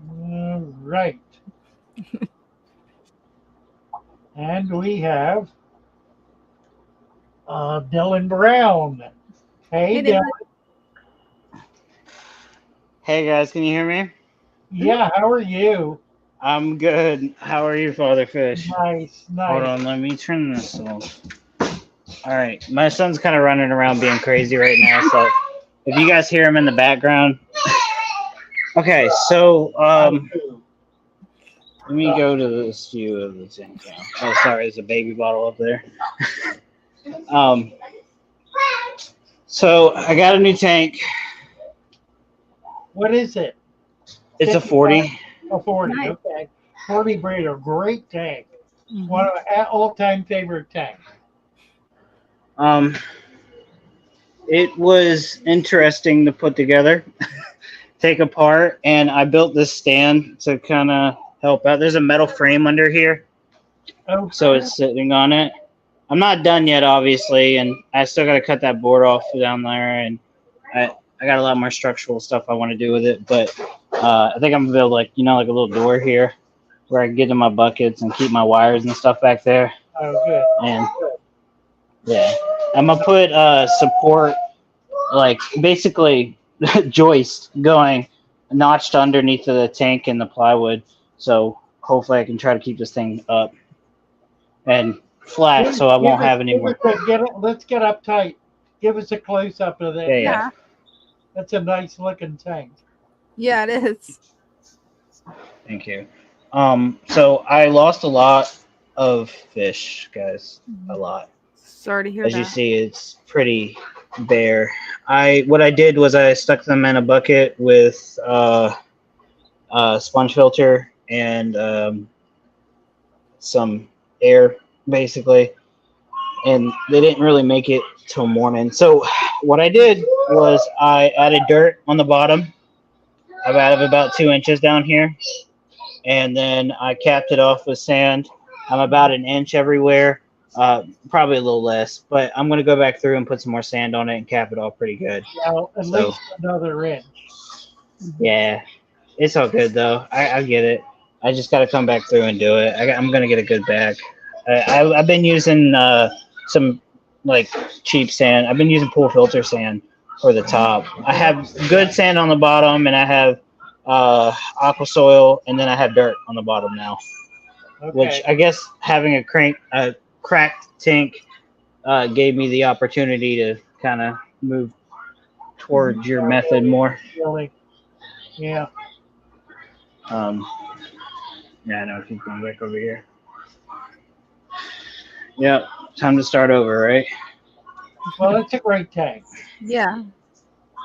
All right. And we have Dylan Brown. Hey, Dylan. Hey guys, can you hear me? Yeah, how are you? I'm good. How are you, Father Fish? Nice. Hold on, let me turn this off. All right, my son's kind of running around being crazy right now, so if you guys hear him in the background. Okay, so let me go to this view of the tank now. Oh, sorry, there's a baby bottle up there. So I got a new tank. What is it? It's a 40. A 40, nice. Okay. 40 breeder, great tank. One of my all-time favorite tanks. It was interesting to put together, take apart, and I built this stand to kind of help out. There's a metal frame under here, so it's sitting on it. I'm not done yet, obviously, and I still got to cut that board off down there, and I got a lot more structural stuff I want to do with it, but I think I'm gonna build like a little door here where I can get to my buckets and keep my wires and stuff back there. Oh, good. And yeah, I'm gonna put support, like basically joist going notched underneath of the tank and the plywood, so hopefully I can try to keep this thing up and flat, so I won't have any more. Let's get up tight. Give us a close up of that. Yeah. That's a nice looking tank. Yeah, it is. Thank you. So I lost a lot of fish, guys. A lot. Sorry to hear that. As you see, it's pretty bare. What I did was I stuck them in a bucket with a sponge filter and some air, basically, and they didn't really make it till morning. So what I did was I added dirt on the bottom. I've added about 2 inches down here, and then I capped it off with sand. I'm about 1 inch everywhere, probably a little less, but I'm going to go back through and put some more sand on it and cap it off pretty good. Well, at least another inch. Yeah, it's all good though. I get it. I just got to come back through and do it. I'm going to get a good bag. I've been using some like cheap sand. I've been using pool filter sand for the top. I have good sand on the bottom, and I have aqua soil, and then I have dirt on the bottom now. Okay. Which I guess having a cracked tank gave me the opportunity to kind of move towards your method more. Really? Yeah. Yeah, I know. Keep going back over here. Yep. Time to start over, right? Well, it's a great tank. Yeah.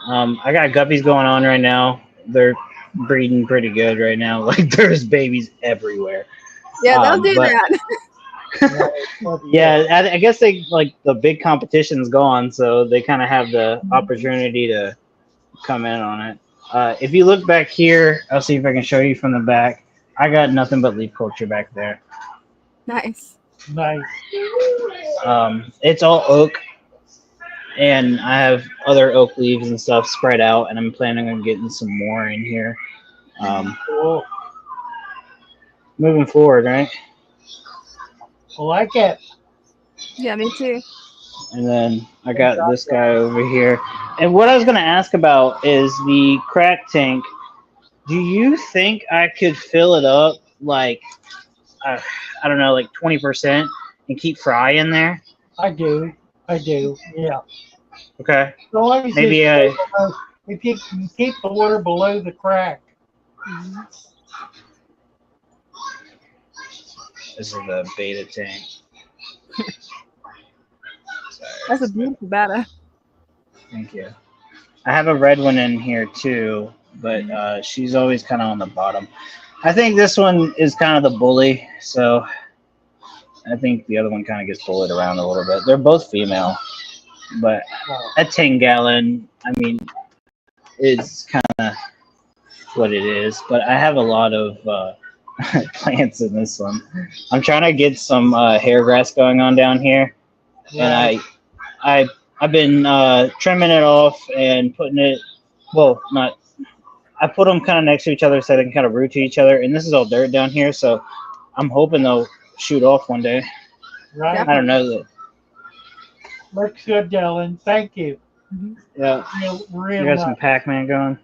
I got guppies going on right now. They're breeding pretty good right now. Like there's babies everywhere. Yeah, they'll do that. Yeah, I guess they like the big competition's gone, so they kind of have the opportunity to come in on it. If you look back here, I'll see if I can show you from the back. I got nothing but leaf culture back there. Nice. Nice. It's all oak, and I have other oak leaves and stuff spread out, and I'm planning on getting some more in here. Cool. Moving forward, right? I like it. Yeah, me too. And then I got this guy over here. And what I was going to ask about is the crack tank. Do you think I could fill it up like, I don't know, like 20% and keep fry in there? I do. Yeah. Okay. So long as Maybe if you can keep the water below the crack. This is the beta tank. That's a beautiful betta. Thank you. I have a red one in here too, but she's always kind of on the bottom. I think this one is kind of the bully, so I think the other one kind of gets bullied around a little bit. They're both female, but a 10-gallon, I mean, is kind of what it is. But I have a lot of plants in this one. I'm trying to get some hair grass going on down here, and I've been trimming it off and putting it. Well, not. I put them kind of next to each other so they can kind of root to each other. And this is all dirt down here, so I'm hoping they'll shoot off one day. Right. I don't know that. Looks good, Dylan. Thank you. Yeah. Real You got some Pac-Man going.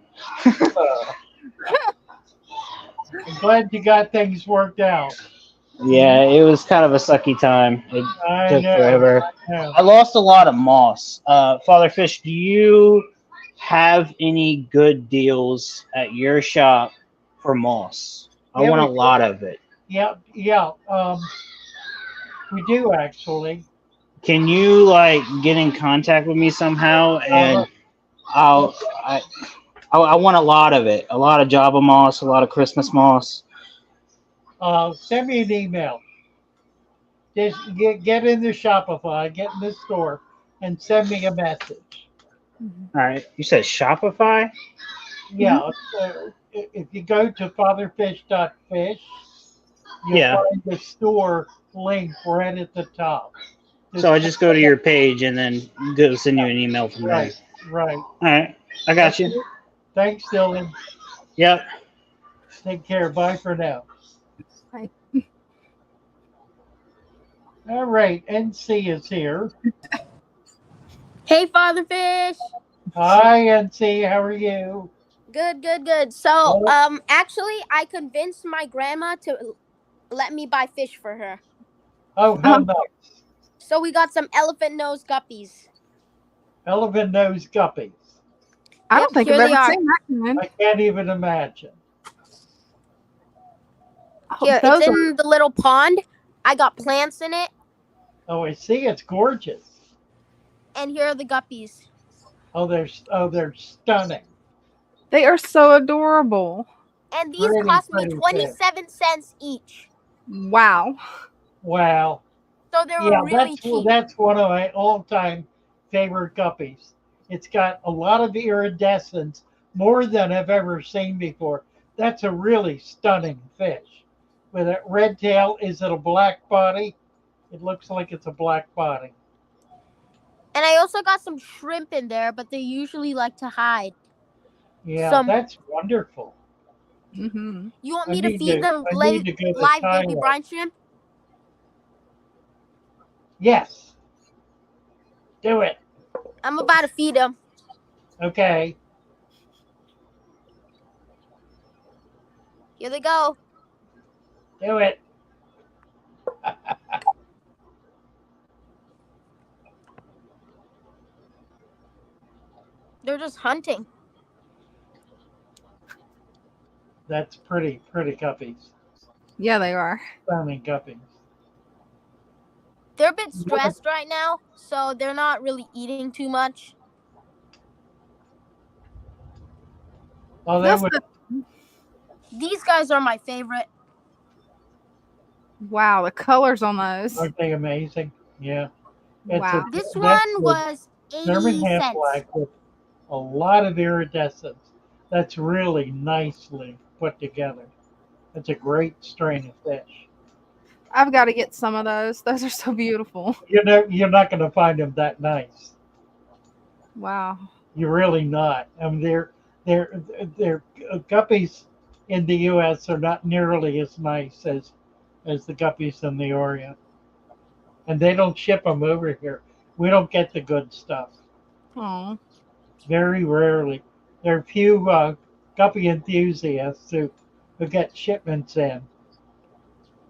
I'm glad you got things worked out. Yeah, it was kind of a sucky time. It took forever. I lost a lot of moss. Father Fish, do you have any good deals at your shop for moss? I want a lot of it. Yeah. We do actually. Can you like get in contact with me somehow? And I want a lot of it. A lot of Java moss, a lot of Christmas moss. Send me an email. Just get in the Shopify, get in the store, and send me a message. All right. You said Shopify? Yeah. If you go to fatherfish.fish, you'll find the store link right at the top. So I just go to your page and then go send you an email from there. Right. All right. I got you. Thanks, Dylan. Yep. Take care. Bye for now. Bye. All right. NC is here. Hey, Father Fish. Hi, NC. How are you? Good. So, actually, I convinced my grandma to let me buy fish for her. Oh, how nice. So we got some elephant nose guppies. Elephant nose guppies. I don't think I've ever seen that one. I can't even imagine. Here, it's in the little pond. I got plants in it. Oh, I see. It's gorgeous. And here are the guppies. Oh, they're stunning. They are so adorable. And these cost me 27 cents each. Wow. So they were really cheap. That's one of my all-time favorite guppies. It's got a lot of iridescence, more than I've ever seen before. That's a really stunning fish. With that red tail, is it a black body? It looks like it's a black body. And I also got some shrimp in there, but they usually like to hide. Yeah, that's wonderful. Mm-hmm. You want me to feed them live baby brine shrimp? Yes. Do it. I'm about to feed them. Okay. Here they go. Do it. They're just hunting. That's pretty guppies. Yeah, they are. Stunning guppies. They're a bit stressed right now, so they're not really eating too much. Oh, they would. These guys are my favorite. Wow, the colors on those. Aren't they amazing? Yeah. Wow. This one was 80 Birmingham cents. black with a lot of iridescence. That's really nicely put together. It's a great strain of fish. I've got to get some of those. Those are so beautiful. You're not going to find them that nice. Wow. You're really not. I mean, they're guppies in the U.S. are not nearly as nice as the guppies in the Orient, and they don't ship them over here. We don't get the good stuff. Oh. Very rarely. There are few guppy enthusiasts who get shipments in,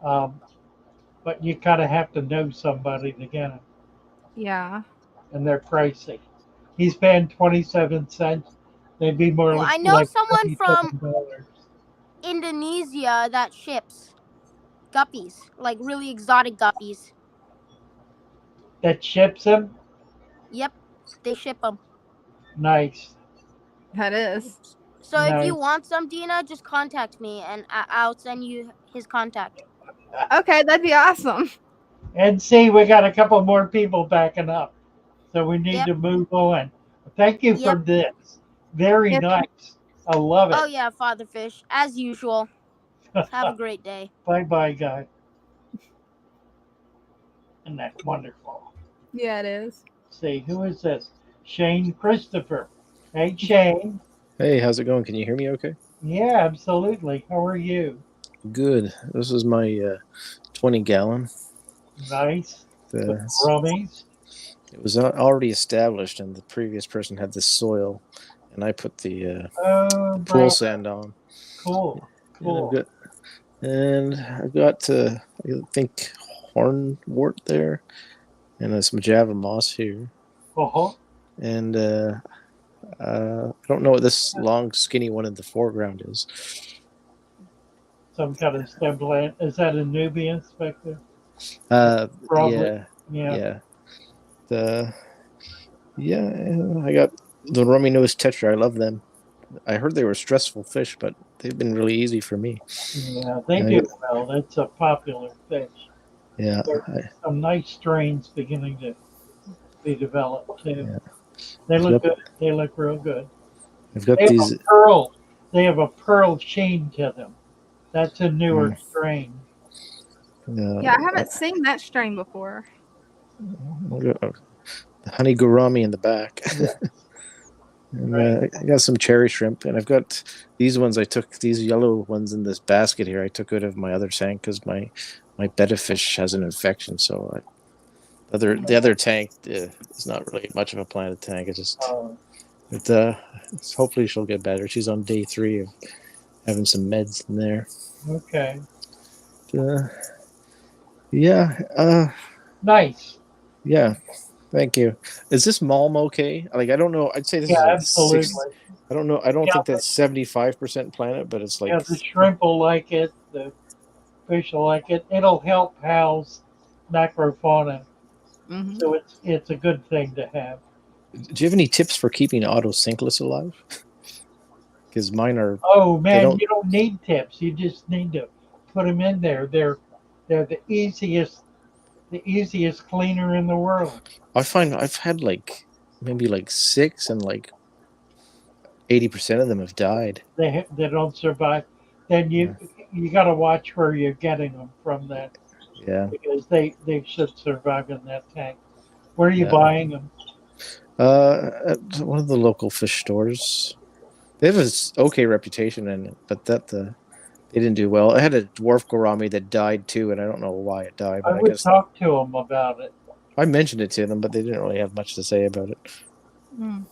but you kind of have to know somebody to get them. Yeah. And they're pricey. He's paying 27 cents. They'd be more Well, like I know like someone from $27. Indonesia that ships guppies, like really exotic guppies. That ships them? Yep, they ship them. Nice. That is. So Nice. if you want some, Dina, just contact me and I'll send you his contact. Okay, that'd be awesome. And see, we got a couple more people backing up. So we need to move on. Thank you for this. Very nice. I love it. Oh, yeah, Father Fish, as usual. Have a great day. Bye-bye, guy. Isn't that wonderful? Yeah, it is. Let's see, who is this? Shane Christopher. Hey, Shane. Hey, how's it going? Can you hear me okay? Yeah, absolutely. How are you? Good. This is my 20-gallon. Nice. The rummies. It was already established, and the previous person had the soil, and I put the pool sand on. Cool. Cool. And I've got I think, hornwort there, and some Java moss here. Uh-huh. And I don't know what this long, skinny one in the foreground is. Some kind of stem plant. Is that a Nubian spectre? Yeah. I got the rummy nose tetra. I love them. I heard they were stressful fish, but they've been really easy for me. Yeah, they do well. That's a popular fish. Yeah. Some nice strains beginning to be developed too. Yeah. They look good. They look real good. I've got these pearl. They have a pearl sheen to them. That's a newer strain. Yeah, I haven't seen that strain before. The honey gourami in the back. Yeah. And I got some cherry shrimp, and I've got these ones. I took these yellow ones in this basket here. I took out of my other tank because my betta fish has an infection. So the other tank is not really much of a planted tank. It just hopefully she'll get better. She's on day 3 of having some meds in there. Okay. Nice. Yeah. Thank you. Is this Malm okay? Like, I don't know. I'd say this is like absolutely. 6. I don't know. I don't think that's 75% planet, but it's like. Yeah, the shrimp will like it. The fish will like it. It'll help house macrofauna. Mm-hmm. So it's a good thing to have. Do you have any tips for keeping autocinklus alive? Because mine are. Oh man, you don't need tips. You just need to put them in there. They're the easiest cleaner in the world. I find I've had maybe 6, and 80% of them have died. They don't survive. Then you got to watch where you're getting them from. That because they should survive in that tank. Where are you buying them? At one of the local fish stores. They have an okay reputation in it, but they didn't do well. I had a dwarf gourami that died too, and I don't know why it died. But I would talk to them about it. I mentioned it to them, but they didn't really have much to say about it. Mm.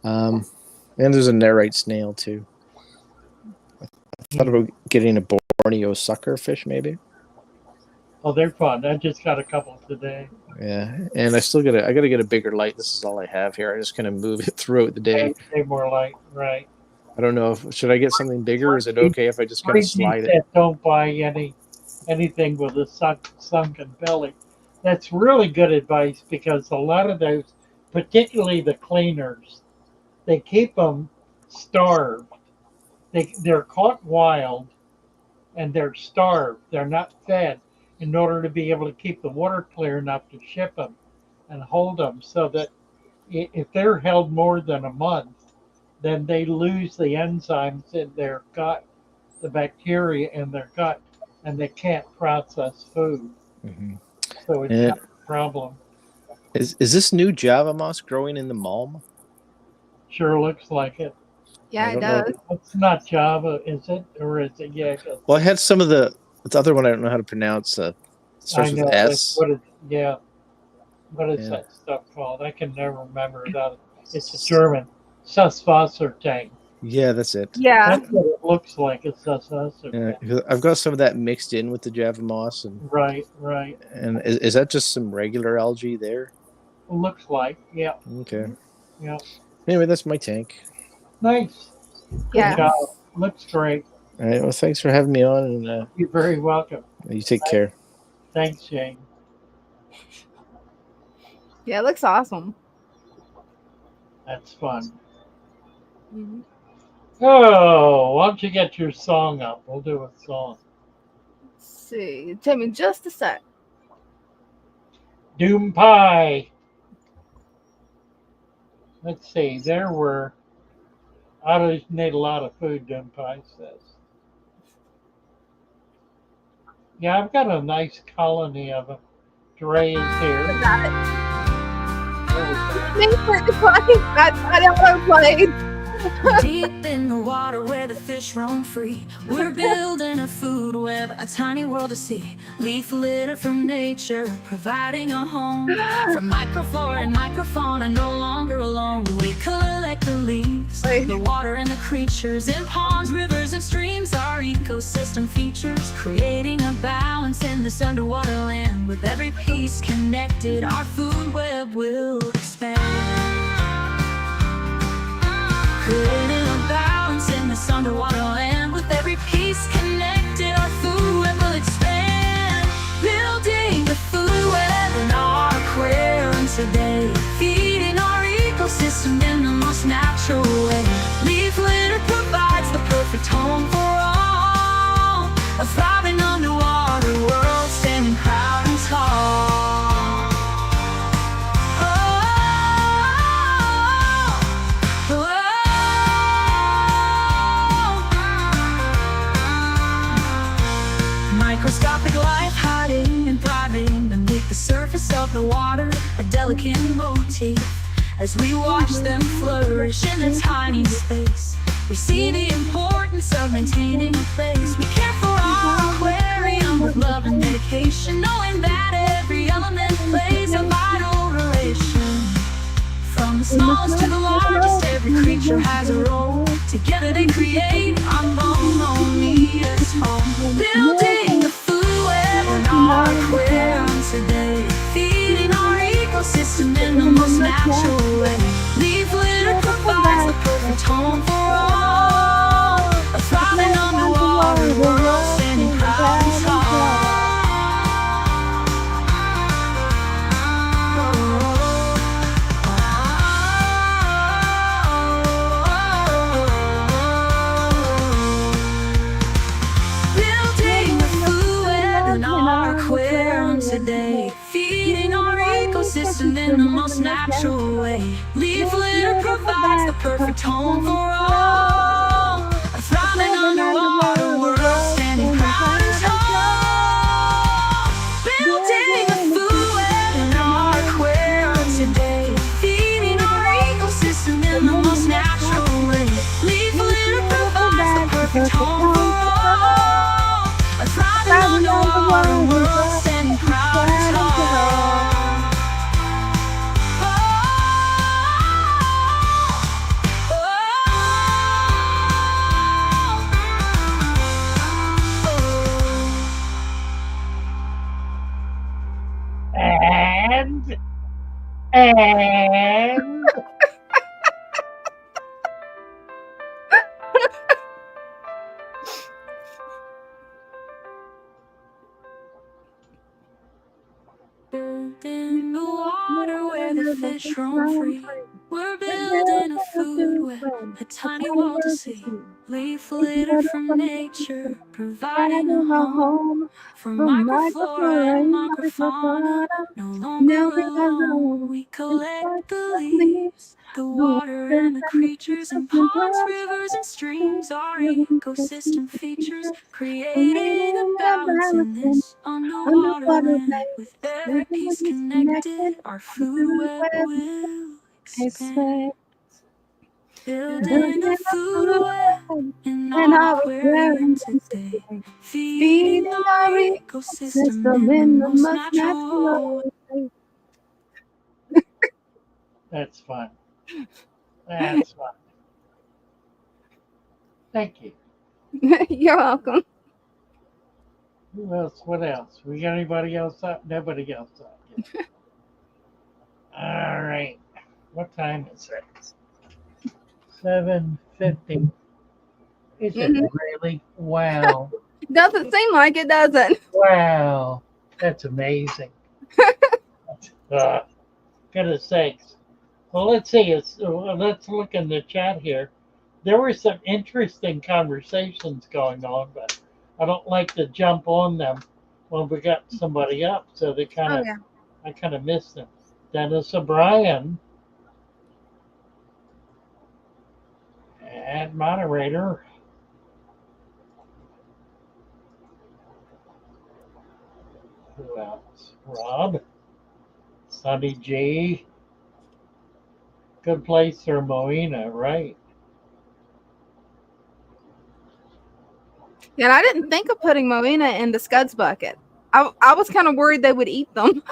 And there's a Nerite snail too. I thought about getting a Borneo sucker fish, maybe. Oh, they're fun. I just got a couple today. Yeah, and I gotta get a bigger light. This is all I have here. I just kind of move it throughout the day. They more light, right? I don't know should I get something bigger, or is it okay if I just kind of slide it? Don't buy anything with a sunken belly. That's really good advice, because a lot of those, particularly the cleaners, they keep them starved. They're caught wild, and they're starved. They're not fed in order to be able to keep the water clear enough to ship them and hold them, so that if they're held more than a month, then they lose the enzymes in their gut, the bacteria in their gut, and they can't process food. Mm-hmm. So it's not a problem. Is this new Java moss growing in the Malm? Sure looks like it. Yeah, it does. It's not Java, is it? Or is it? Yeah. Well, I had some of the other one I don't know how to pronounce. Starts with S. What is that stuff called? I can never remember that. It's a German. Suswassertang. Yeah, that's it. Yeah. That's what it looks like. It's Suswassertang. Yeah, I've got some of that mixed in with the Java moss. Right. And is that just some regular algae there? It looks like, yeah. Okay. Yeah. Anyway, that's my tank. Nice. Yeah. Good job. Looks great. All right. Well, thanks for having me on. And you're very welcome. You take care. Thanks, Shane. Yeah, it looks awesome. That's fun. Mm-hmm. Oh, why don't you get your song up? We'll do a song. Let's see. Take me just a sec. Doom Pie. Let's see. There were. I just need a lot of food, Doom Pie says. Yeah, I've got a nice colony of them. Dre is here. I don't play. Deep in the water where the fish roam free, we're building a food web, a tiny world to see. Leaf litter from nature, providing a home. From microflora and microfauna, no longer alone. We collect the leaves, the water and the creatures in ponds, rivers and streams. Our ecosystem features, creating a balance in this underwater land. With every piece connected, our food web will expand. Creating a balance in this underwater land. With every piece connected, our food web will expand. Building the food web in our aquarium today, feeding our ecosystem in the most natural way. Leaf litter provides the perfect home for all, a thriving underwater world standing proud and tall. Microscopic life hiding and thriving beneath the surface of the water, a delicate motif. As we watch them flourish in a tiny space, we see the importance of maintaining a place. We care for our aquarium with love and dedication, knowing that every element plays a vital relation. From the smallest to the largest, every creature has a role. Together they create harmonious home. Building the food web in our aquarium today, feeding our ecosystem in the most natural way. Leaf litter provides the perfect home for all, a thriving underwater world standing proud and tall. Today, feeding our ecosystem in the most natural way. Leaf litter provides the perfect home for all, a thriving underwater world standing proud and tall. Building a food web in our aquarium today, feeding our ecosystem in the most natural way. Leaf litter provides the perfect home for all, a thriving underwater world standing proud and tall. And in the water where the fish roam free. We're building a food web, a tiny wall to see. Leaf litter from nature, providing a home for microflora and microfauna. No longer alone, we collect the leaves, the water and the creatures in ponds, rivers and streams. Our ecosystem features, creating a balance in this underwater land. With every piece connected, our food web will expand. Building a food web in our aquarium today, feeding our ecosystem in the most natural way. that's fun. That's fun. Thank you. You're welcome. Who else? What else? We got anybody else up? Nobody else up yet. All right. What time is it? 7:50. Is it really? Wow. Doesn't seem like it, does it? Wow. That's amazing. Goodness sakes. Well, let's see. Let's look in the chat here. There were some interesting conversations going on, but I don't like to jump on them when we got somebody up, so they kind of, I kind of missed them. Dennis O'Brien and moderator. Who else? Rob, Sunny G. Good place for Moina, right? Yeah, and I didn't think of putting Moina in the Scuds bucket. I was kind of worried they would eat them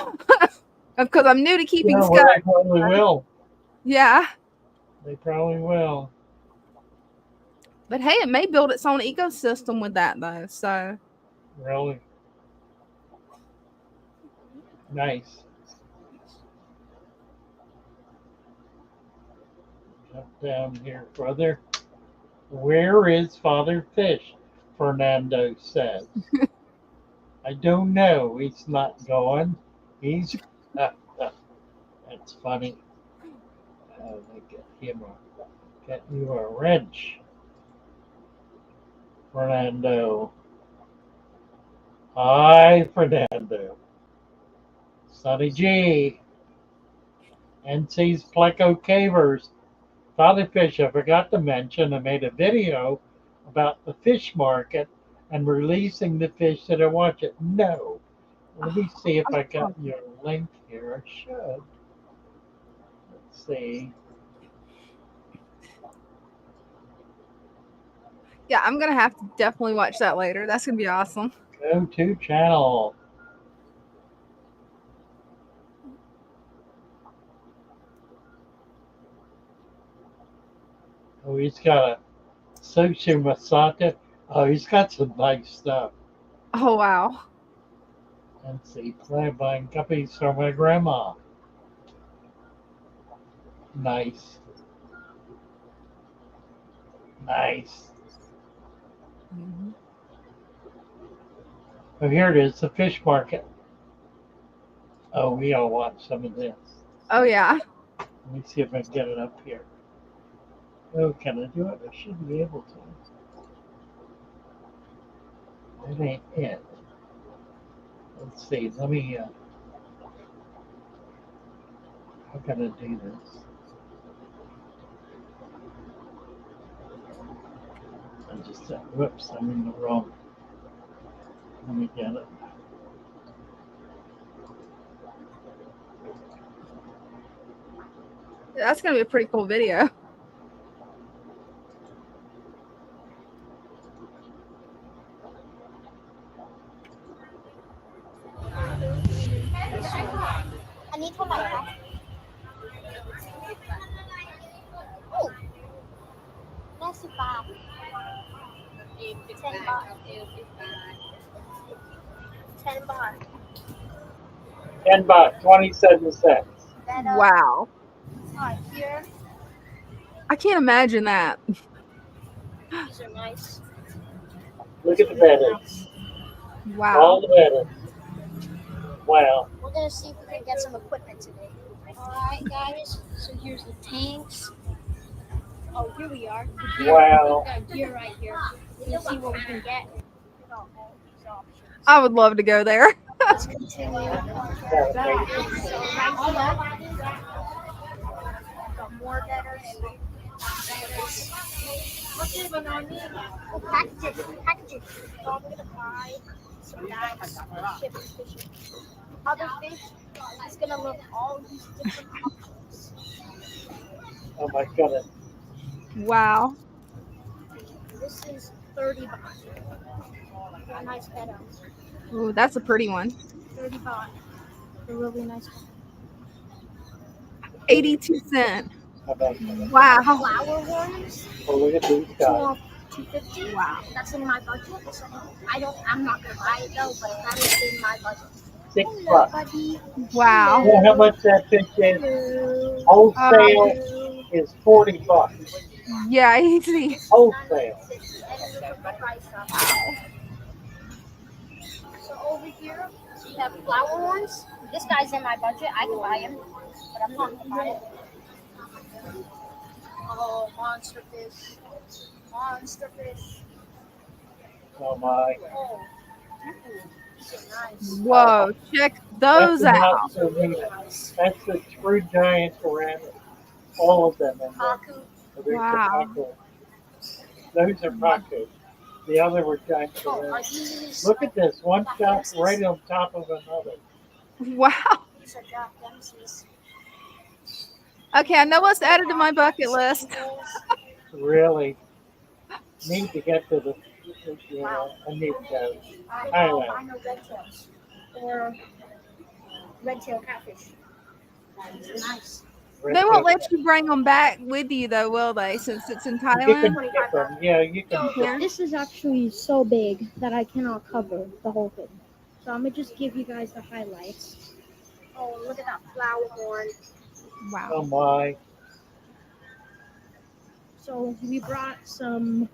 because I'm new to keeping Scuds. They probably will. Yeah. They probably will. But hey, it may build its own ecosystem with that, though. So. Really? Nice. Jump down here, brother. Where is Father Fish? Fernando says. I don't know. He's not going. He's. That's funny. Get you a wrench. Fernando. Hi, Fernando. Sonny G. NC's Pleco Cavers. Father Fish, I forgot to mention, I made a video about the fish market and releasing the fish that I want it. No. Let me see if I got your link here. I should. Let's see. Yeah, I'm going to have to definitely watch that later. That's going to be awesome. Go to channel. Oh, he's got a Sushi Masaka. Oh, he's got some nice stuff. Oh, wow. Let's see. Plant buying guppies for my grandma. Nice. Nice. Oh, here it is, the fish market. Oh, we all want some of this. Oh, yeah. Let me see if I can get it up here. Oh, can I do it? I should be able to. That ain't it. Let's see. Let me. How can I do this? I just said, whoops, I'm in the wrong. Let me get it. That's going to be a pretty cool video. I need to my Oh, that's $5. 10 baht. 10 baht. 10 baht, 27 cents. Wow. Here. I can't imagine that. These are nice. Look at the beddings. Wow. All the beddings. Wow. We're gonna see if we can get some equipment today. Alright guys, so here's the tanks. Oh, here we are. The gear. Wow. We've got gear right here. Let's see what we can get. I would love to go there. Let's continue. Got more bedders. Packages. So I'm gonna buy some bags, ship and fishing. Other fish is gonna look all these different options. Oh my goodness. Wow. This is 30 baht. A nice bed. Ooh, that's a pretty one. 30 baht. A really nice one. 82 cents. How about that? Wow. Flower worms. Oh, look at these guys. 250. Wow. That's in my budget. So I'm not gonna buy it though, but that is in my budget. $6. Buddy. Wow. You know how much that fish is? Hello. Wholesale is $40. Yeah, easy. Wholesale. So over here, we have flower ones. This guy's in my budget. I can buy him, but I'm not gonna buy it. Oh, monster fish. Monster fish. Oh my. Oh. These are nice. Whoa, check those That's out. not so neat. That's the true giant ceramic. All of them in there. Haku. Those Wow. are Paco. Those are Paco. The other were giant Oh, are ceramic. these? Look at this. One shot right on top of another. Wow. These are Jack Dempsey's. Okay, I know what's added to my bucket list. Really need to get to the, you know, I need to go. I know red tails. Or red tail catfish. These are nice. They won't let you bring them back with you, though, will they? Since it's in You Thailand. can skip them. Yeah, you can. Yeah. This is actually so big that I cannot cover the whole thing. So I'm gonna just give you guys the highlights. Oh, look at that flower horn. Wow. Oh my. So we brought some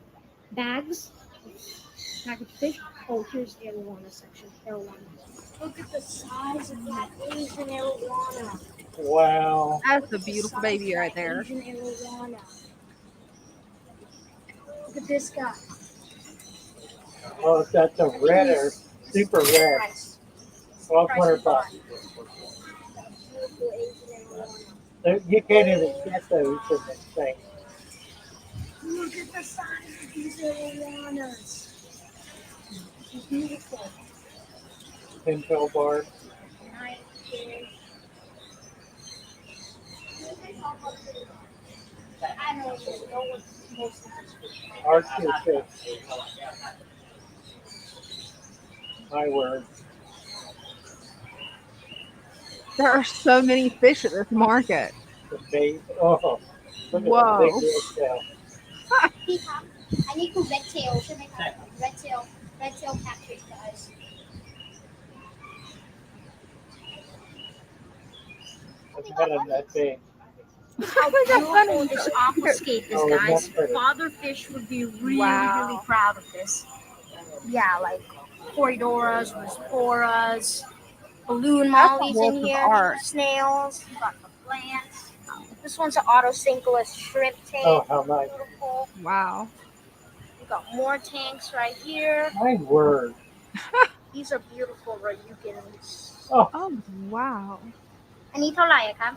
bags, packaged fish. Oh, here's the arowana section. Arowana. Look at the size of that Asian arowana. Wow. That's a beautiful baby right there. Asian arowana. Look at this guy. Oh, that's a redder. Super red. Price. $1,200. Beautiful Asian arowana. You can't even get those in this thing. Look at the size of these arowanas. She's beautiful. Pintail bar. Nice fish. I don't know what most of this fish are. Arctic fish. My word. There are so many fish at this market. The bait. Oh, look at Whoa. that big red tail. I need to red tail. Red tail catfish, guys. It's kind of that big. How beautiful this aquascape is, Oh, guys. that's pretty. Father Fish would be really, Wow. really proud of this. Yeah, like Corridoras, Roseforas, balloon That's a mollies work in of here, art. snails, you got the plants. This one's an autocinkless shrimp tank. Oh, how nice. Beautiful. Wow. We got more tanks right here. My word. These are beautiful Ryukins. Oh, Oh, wow. อันนี้เท่าไหร่ครับ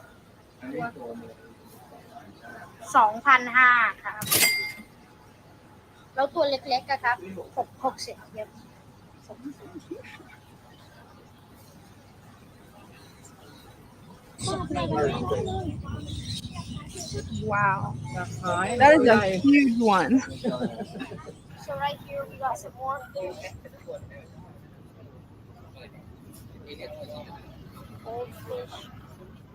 2,500 ครับ แล้วตัวเล็กๆอะครับ60เยอะ Wow. That is a huge one. So right here we got some more fish. Goldfish,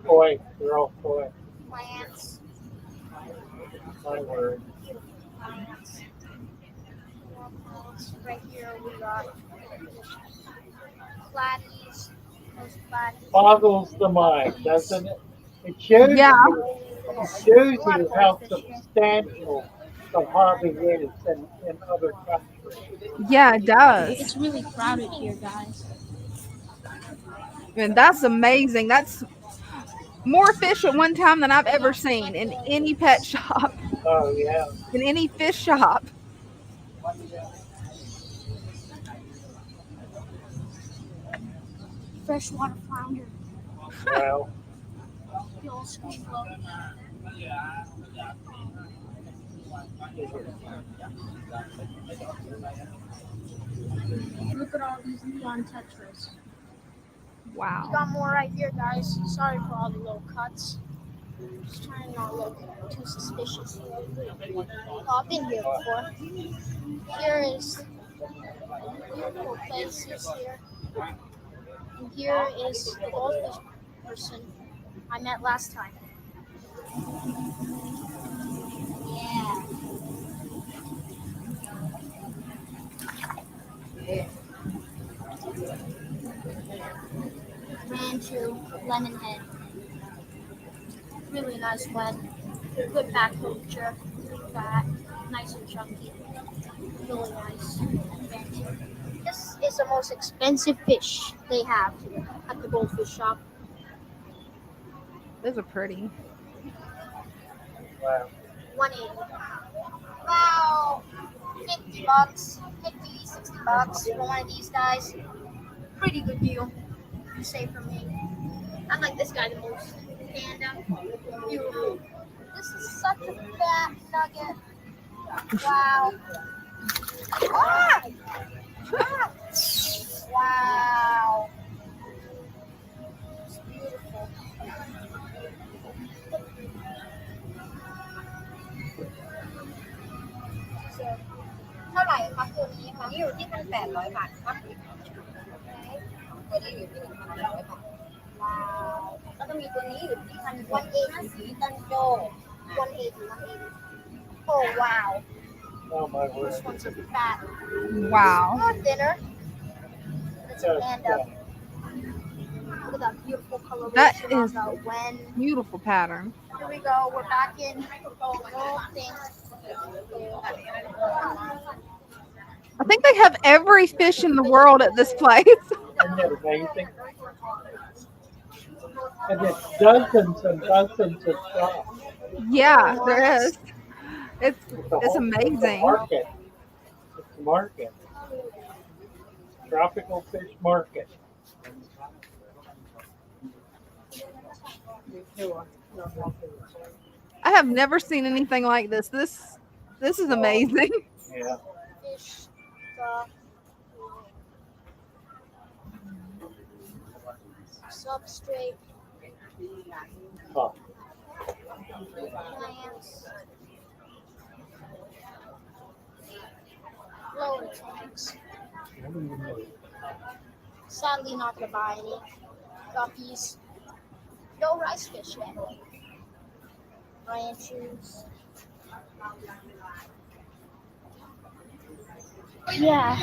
boy. They're all boy. plants, My word. plants. More plants. Right here we got platies. Those platies. Boggles the mind, doesn't it? It shows Yeah. you, it shows you how substantial the hobby is in other countries. Yeah, it does. It's really crowded here, guys. And that's amazing. That's more fish at one time than I've ever seen in any pet shop, Oh yeah. in any fish shop. Freshwater flounder. Well, The old school float. Look at all these neon tetras. Wow. We got more right here, guys. Sorry for all the little cuts. Just trying not to look too suspicious. Oh, I've been here before. Here is beautiful places here. And here is the goldfish person I met last time. Yeah. Ran to Lemonhead. Really nice one. Good back culture. Fat. Nice and chunky. Really nice adventure. This is the most expensive fish they have here at the goldfish shop. Those are pretty. wow. 180. Wow. $50, 50, $60 for one of these guys. Pretty good deal. You say for me. I like this guy the most. Panda. Beautiful. This is such a fat nugget. Wow. Ah! Ah! Wow. It's beautiful. So, เท่าไหร่คะตัวนี้คะนี่อยู่ที่1,800 บาทครับตัวนี้อยู่ที่1,100 บาทว้าวแล้วก็มีตัวนี้อยู่ที่1,180สีตันโจ180 oh wow Oh my word. this one's a fat Wow. not dinner it's a Yes, panda yeah. look at that beautiful coloration That on is the wen. beautiful pattern. Here we go. We're back in the little thing. I think they have every fish in the world at this place. Isn't it amazing? And it's dozens and dozens of shops. Yeah, there is. It's It's a amazing. market. It's a market. Tropical fish market. I have never seen anything like this. This is amazing. Yeah. Fish stuff. Substrate. Oh, Plants. Lower tanks. Sadly, not gonna buy any guppies. No rice fish yet. Ranchers. Yeah,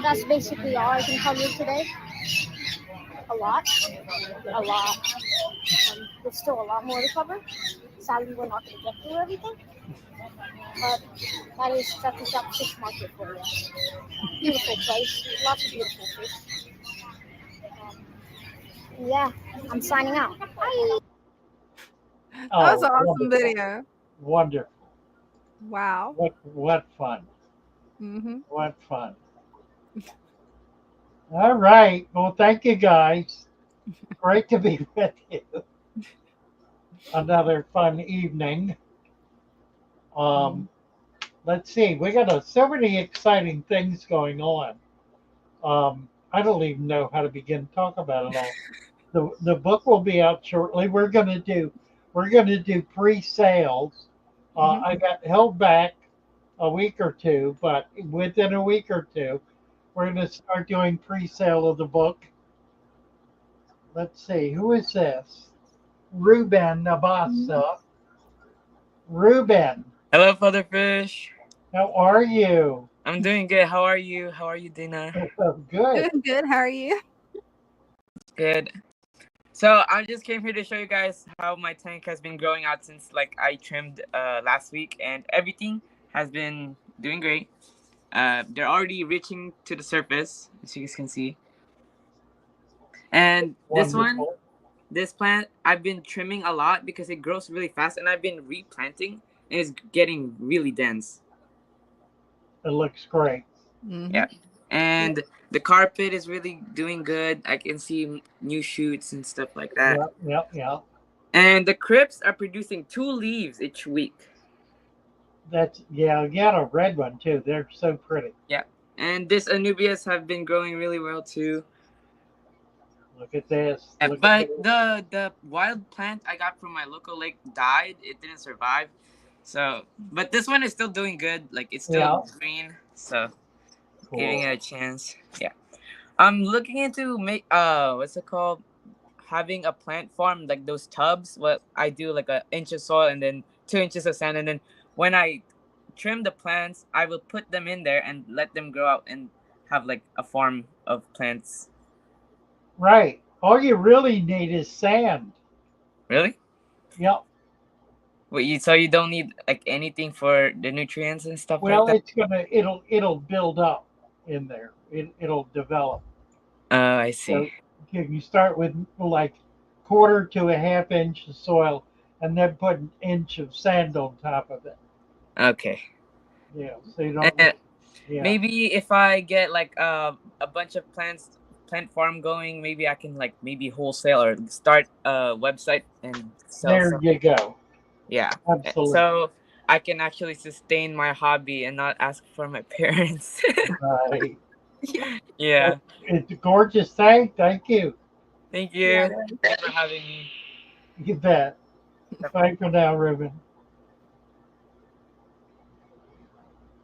that's basically all I can cover today. A lot. There's still a lot more to cover. Sadly, we're not going to get through everything. But that is that fish market for you. Beautiful place. Lots of beautiful fish. Yeah, I'm signing out. Bye. That was an awesome wonderful. video. Wonderful. Wow. What fun. Mm-hmm. What fun. All right. Well, thank you guys. Great to be with you. Another fun evening. Let's see. We got so many exciting things going on. I don't even know how to begin to talk about it all. The book will be out shortly. We're gonna do pre-sales. I got held back a week or two, but within a week or two, we're going to start doing pre-sale of the book. Let's see, who is this? Ruben Nabasa. Ruben. Hello, Fatherfish. How are you? I'm doing good. How are you? How are you, Dina? Good. Good. How are you? Good. So I just came here to show you guys how my tank has been growing out since like I trimmed last week, and everything has been doing great. They're already reaching to the surface, as you guys can see. And Wonderful. this plant, I've been trimming a lot because it grows really fast, and I've been replanting, and it's getting really dense. It looks great. Mm-hmm. Yeah. And the carpet is really doing good. I can see new shoots and stuff like that. Yep. And the crypts are producing 2 leaves each week. You got a red one too. They're so pretty. Yeah. And this Anubias have been growing really well too. Look at this. But the wild plant I got from my local lake died. It didn't survive. So, but this one is still doing good. Like it's still green. So, giving it a chance. Yeah. I'm looking into what's it called? Having a plant farm, like those tubs. What I do, like 1 inch of soil and then 2 inches of sand, and then when I trim the plants, I will put them in there and let them grow out and have like a farm of plants. Right. All you really need is sand. Really? Yep. So you don't need like anything for the nutrients and stuff Well, like that? It'll build up in there. It'll develop. I see. So you start with like 1/4 to a 1/2 inch of soil, and then put 1 inch of sand on top of it. Okay. Yeah. So you don't. Maybe if I get like a bunch of plant farm going, maybe I can like maybe wholesale or start a website and sell. There you go. Yeah. Absolutely. So I can actually sustain my hobby and not ask for my parents. Right. Yeah. It's a gorgeous tank. Thank you. Thank you. Thanks for having me. You bet. Bye for now, Ruben.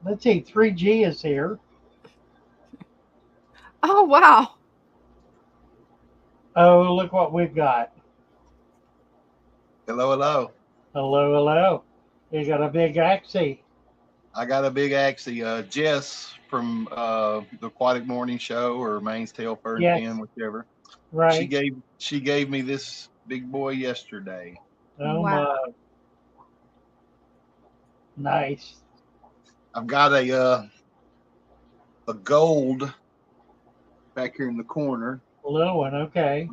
Let's see. 3G is here. Oh, wow. Oh, look what we've got. Hello. Hello. You got a big axie. I got a big axie. Jess from the Aquatic Morning Show or Maine's Tail Fern Pen, whichever. Right. She gave me this big boy yesterday. Oh my. Nice. I've got a gold back here in the corner. A little one, okay.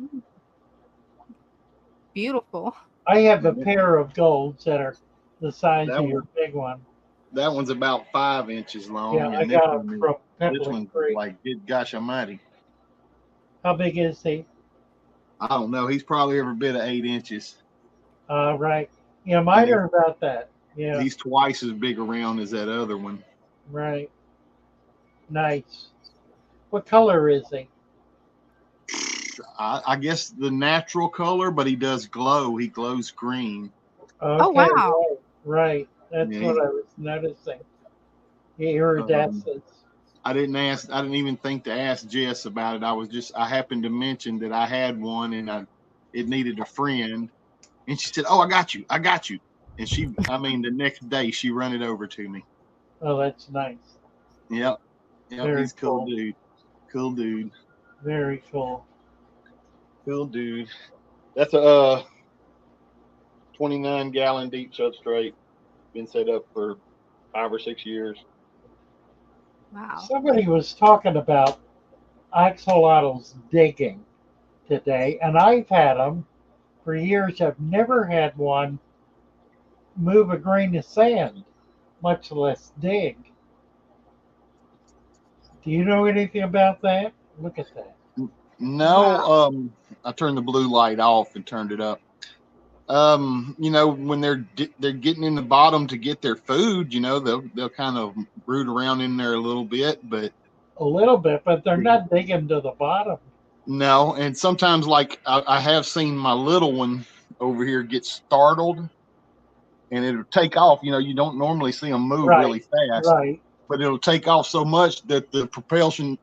Beautiful. I have a pair of golds that are the size of your big one. That one's about 5 inches long. Yeah, I got them from this one's like, good gosh almighty. How big is he? I don't know. He's probably every bit of 8 inches. Right. Yeah, mine are about that. Yeah. He's twice as big around as that other one. Right. Nice. What color is he? I guess the natural color, but he does glow. He glows green. Okay, oh, wow. Right. That's what I was noticing. Iridescence. I didn't even think to ask Jess about it. I happened to mention that I had one and it needed a friend. And she said, "Oh, I got you. And the next day she run it over to me. Oh, that's nice. Yep. He's cool dude. Cool dude. Very cool. Cool dude. That's a 29-gallon deep substrate. Been set up for 5 or 6 years. Wow. Somebody was talking about axolotls digging today, and I've had them for years. I've never had one move a grain of sand, much less dig. Do you know anything about that? Look at that. No, wow. I turned the blue light off and turned it up. When they're getting in the bottom to get their food, they'll kind of root around in there a little bit, but they're not digging to the bottom. No, and sometimes, like I have seen my little one over here get startled, and it'll take off. You don't normally see them move really fast, right? But it'll take off so much that the propulsion,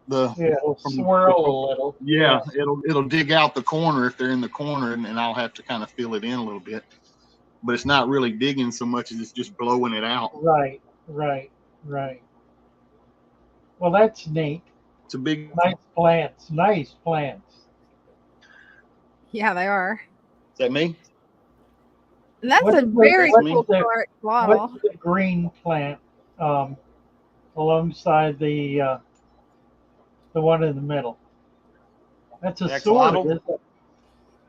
it'll swirl a little. Yeah, it'll dig out the corner if they're in the corner, and I'll have to kind of fill it in a little bit. But it's not really digging so much as it's just blowing it out. Right. Well, that's neat. It's a big nice plants. Yeah, they are. Is that me? And that's What's a very That's cool me. model. What's the green plant alongside the one in the middle? That's a sword, Axolotl? isn't it?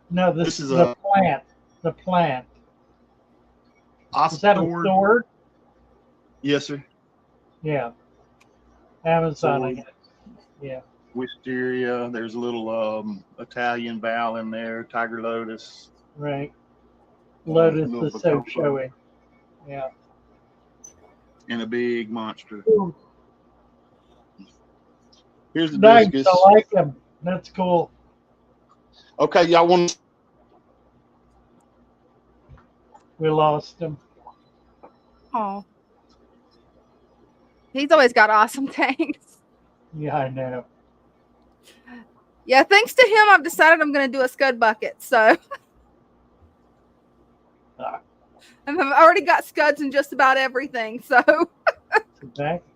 No, This is the a plant. The plant. Is that a sword. sword? Yes, sir. Yeah. Amazon, I Sword. guess. Yeah. Wisteria. There's a little Italian val in there. Tiger lotus. Right. Lotus Little is so bacopa, showy. Yeah. and a big monster. Ooh, Here's the nice. discus. I like them. That's cool. Okay, y'all want? We lost him. Oh. He's always got awesome tanks. Yeah, I know. Yeah, thanks to him, I've decided I'm going to do a scud bucket. So I've already got scuds in just about everything. So Exactly.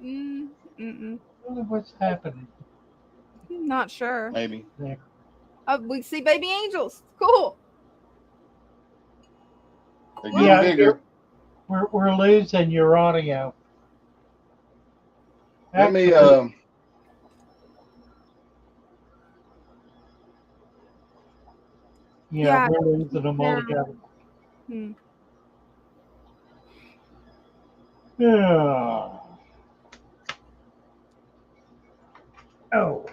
mm-mm. I wonder what's happening. Not sure. Maybe. There. Oh, we see baby angels. Cool. They're getting Yeah, bigger. we're losing your audio. Let me Yeah, we're losing them altogether. Yeah. Oh.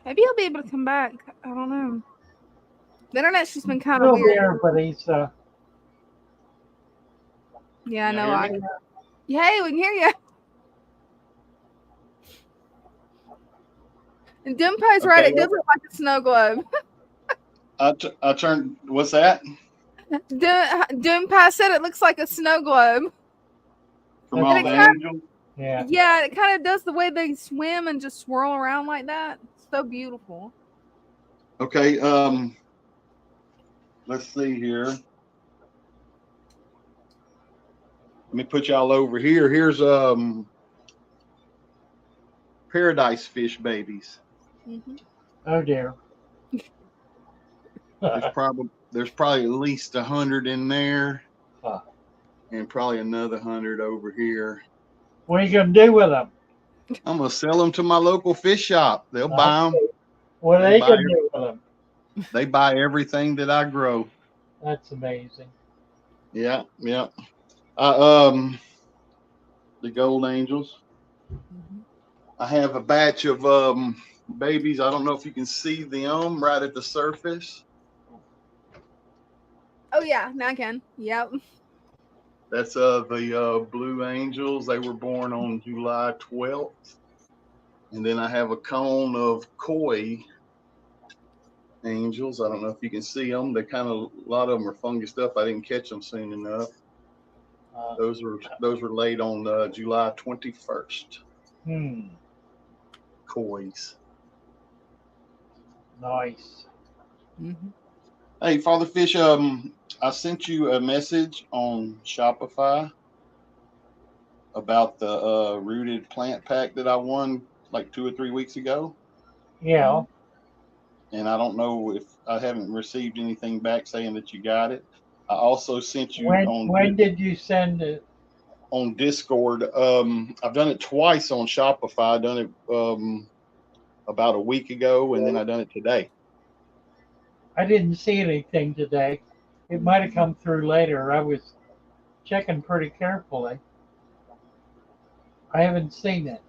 Maybe he'll be able to come back. I don't know. The internet's just been kind of Still weird. there, but he's Yeah, I know. Hear me? Hey, we can hear you. And Doompi's right. It does look like a snow globe. I turned. What's that? Doompie said it looks like a snow globe. From all the angels? Yeah. Yeah, it kind of does the way they swim and just swirl around like that. It's so beautiful. Okay. Let's see here. Let me put y'all over here. Here's paradise fish babies. Mm-hmm. Oh dear. There's probably at least 100 in there, Huh. and probably another 100 over here. What are you gonna do with them? I'm gonna sell them to my local fish shop. They'll buy them. What are they gonna do with them? They buy everything that I grow. That's amazing. Yeah. The gold angels. Mm-hmm. I have a batch of babies. I don't know if you can see them right at the surface. Oh yeah, now I can. Yep. That's the blue angels. They were born on July 12th. And then I have a cone of koi angels. I don't know if you can see them. They a lot of them are funky stuff. I didn't catch them soon enough. Those were laid on July 21st. Kois. Nice. Mm-hmm. Hey, Father Fish, I sent you a message on Shopify about the rooted plant pack that I won like 2 or 3 weeks ago. Yeah. And I don't know if I haven't received anything back saying that you got it. I also sent you when did you send it? On Discord. I've done it twice on Shopify. I done it about a week ago, and then I done it today. I didn't see anything today. It might have come through later. I was checking pretty carefully. I haven't seen it.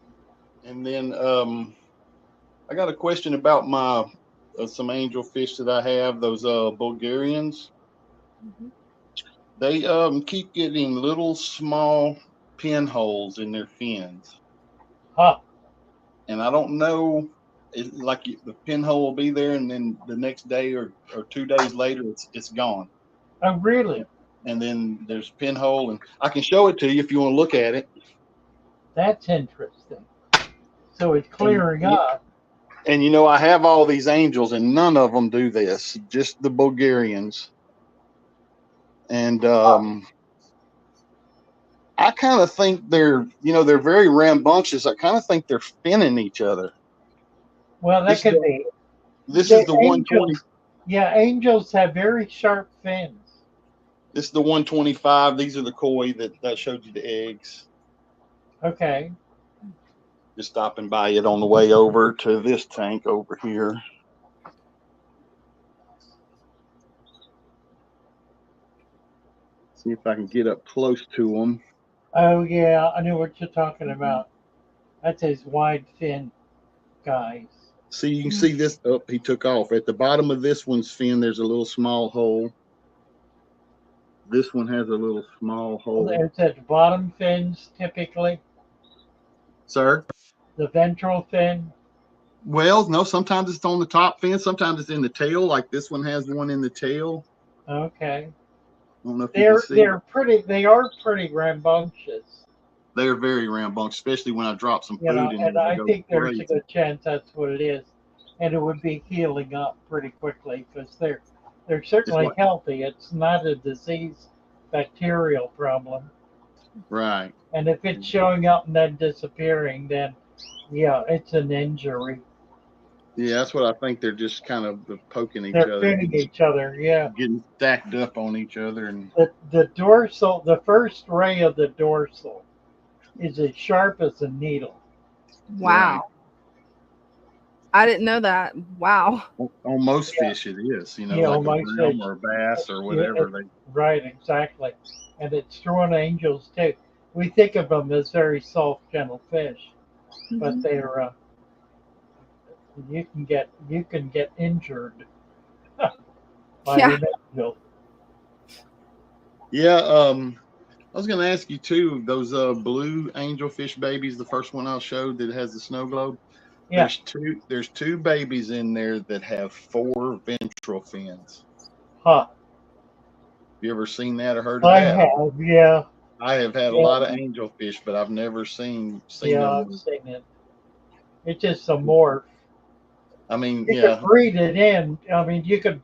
And then I got a question about my some angel fish that I have, those Bulgarians. Mm-hmm. They keep getting little small pinholes in their fins. Huh. And I don't know, like the pinhole will be there, and then the next day or 2 days later, it's gone. Oh, really? And then there's pinhole, and I can show it to you if you want to look at it. That's interesting. So it's clearing up. And I have all these angels, and none of them do this. Just the Bulgarians. And I kind of think they're very rambunctious. I kind of think they're finning each other. Well, that could be. This is the 120. Yeah, angels have very sharp fins. This is the 125. These are the koi that showed you the eggs. Okay. Just stopping by it on the way over to this tank over here. See if I can get up close to them. Oh, yeah, I know what you're talking about. That's his wide fin guys. See, you can see this. Oh, he took off. At the bottom of this one's fin, there's a little small hole. This one has a little small hole. It's at the bottom fins, typically. Sir? The ventral fin. Well, no, sometimes it's on the top fin. Sometimes it's in the tail. Like this one has one in the tail. Okay. I don't know if you can see. They are pretty rambunctious. They're very rambunctious, especially when I drop some food in there. And I think there's a good chance that's what it is. And it would be healing up pretty quickly because they're certainly healthy. It's not a disease bacterial problem. Right. And if it's showing up and then disappearing, then yeah, it's an injury. Yeah, that's what I think. They're just kind of poking each other. They're pinning each other, yeah. Getting stacked up on each other. And the first ray of the dorsal is as sharp as a needle. Wow. Right. I didn't know that. Wow. On most fish it is, like a brim or a bass or whatever. Right, exactly. And it's true on angels too. We think of them as very soft, gentle fish, but they're you can get injured by an angel. Yeah, I was going to ask you too. Those blue angelfish babies, the first one I showed that has the snow globe. Yeah. There's two babies in there that have 4 ventral fins. Huh. You ever seen that or heard of that? I have, yeah. I have had a lot of angelfish, but I've never seen them. I've seen it. It's just a morph. I mean, you could breed it in. I mean, you could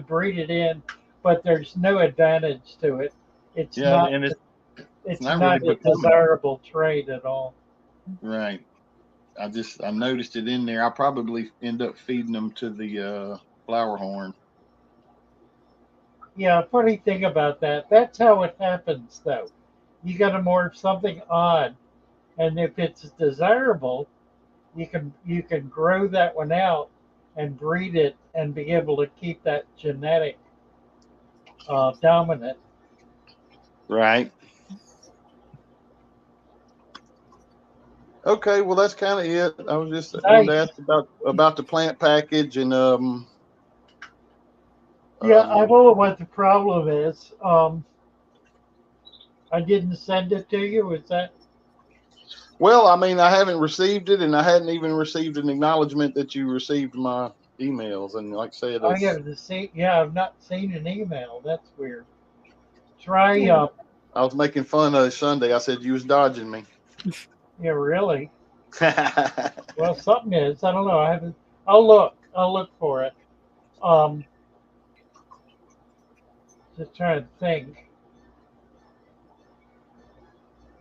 breed it in, but there's no advantage to it. It's not. And it's not really a desirable trait at all. Right. I noticed it in there. I probably end up feeding them to the flower horn. Yeah, funny thing about that. That's how it happens, though. You got to morph something odd, and if it's desirable, you can grow that one out and breed it and be able to keep that genetic dominant. Right. Okay, well that's kind of it. I was just wanted to ask about the plant package and yeah, I know what the problem is. I didn't send it to you. Is that? Well, I mean, I haven't received it, and I hadn't even received an acknowledgement that you received my emails. And like I said, I have to see. Yeah, I've not seen an email. That's weird. Try. I was making fun of Sunday. I said you was dodging me. Yeah, really. Well, something is. I don't know. I haven't. I'll look for it. Just trying to think.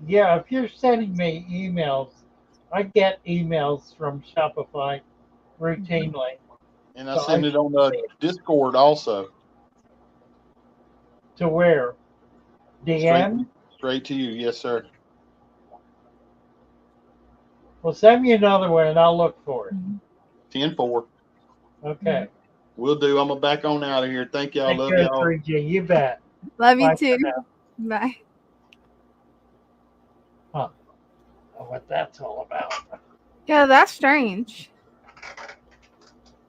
Yeah, if you're sending me emails, I get emails from Shopify routinely. And I send it on the Discord also. To where? DM? Straight to you, yes, sir. Well, send me another one and I'll look for it. 10-4. Okay. Will do. I'm back on out of here. Thank y'all. Love y'all. 3G. You bet. Love you too. Bye. Huh. What that's all about. Yeah, that's strange.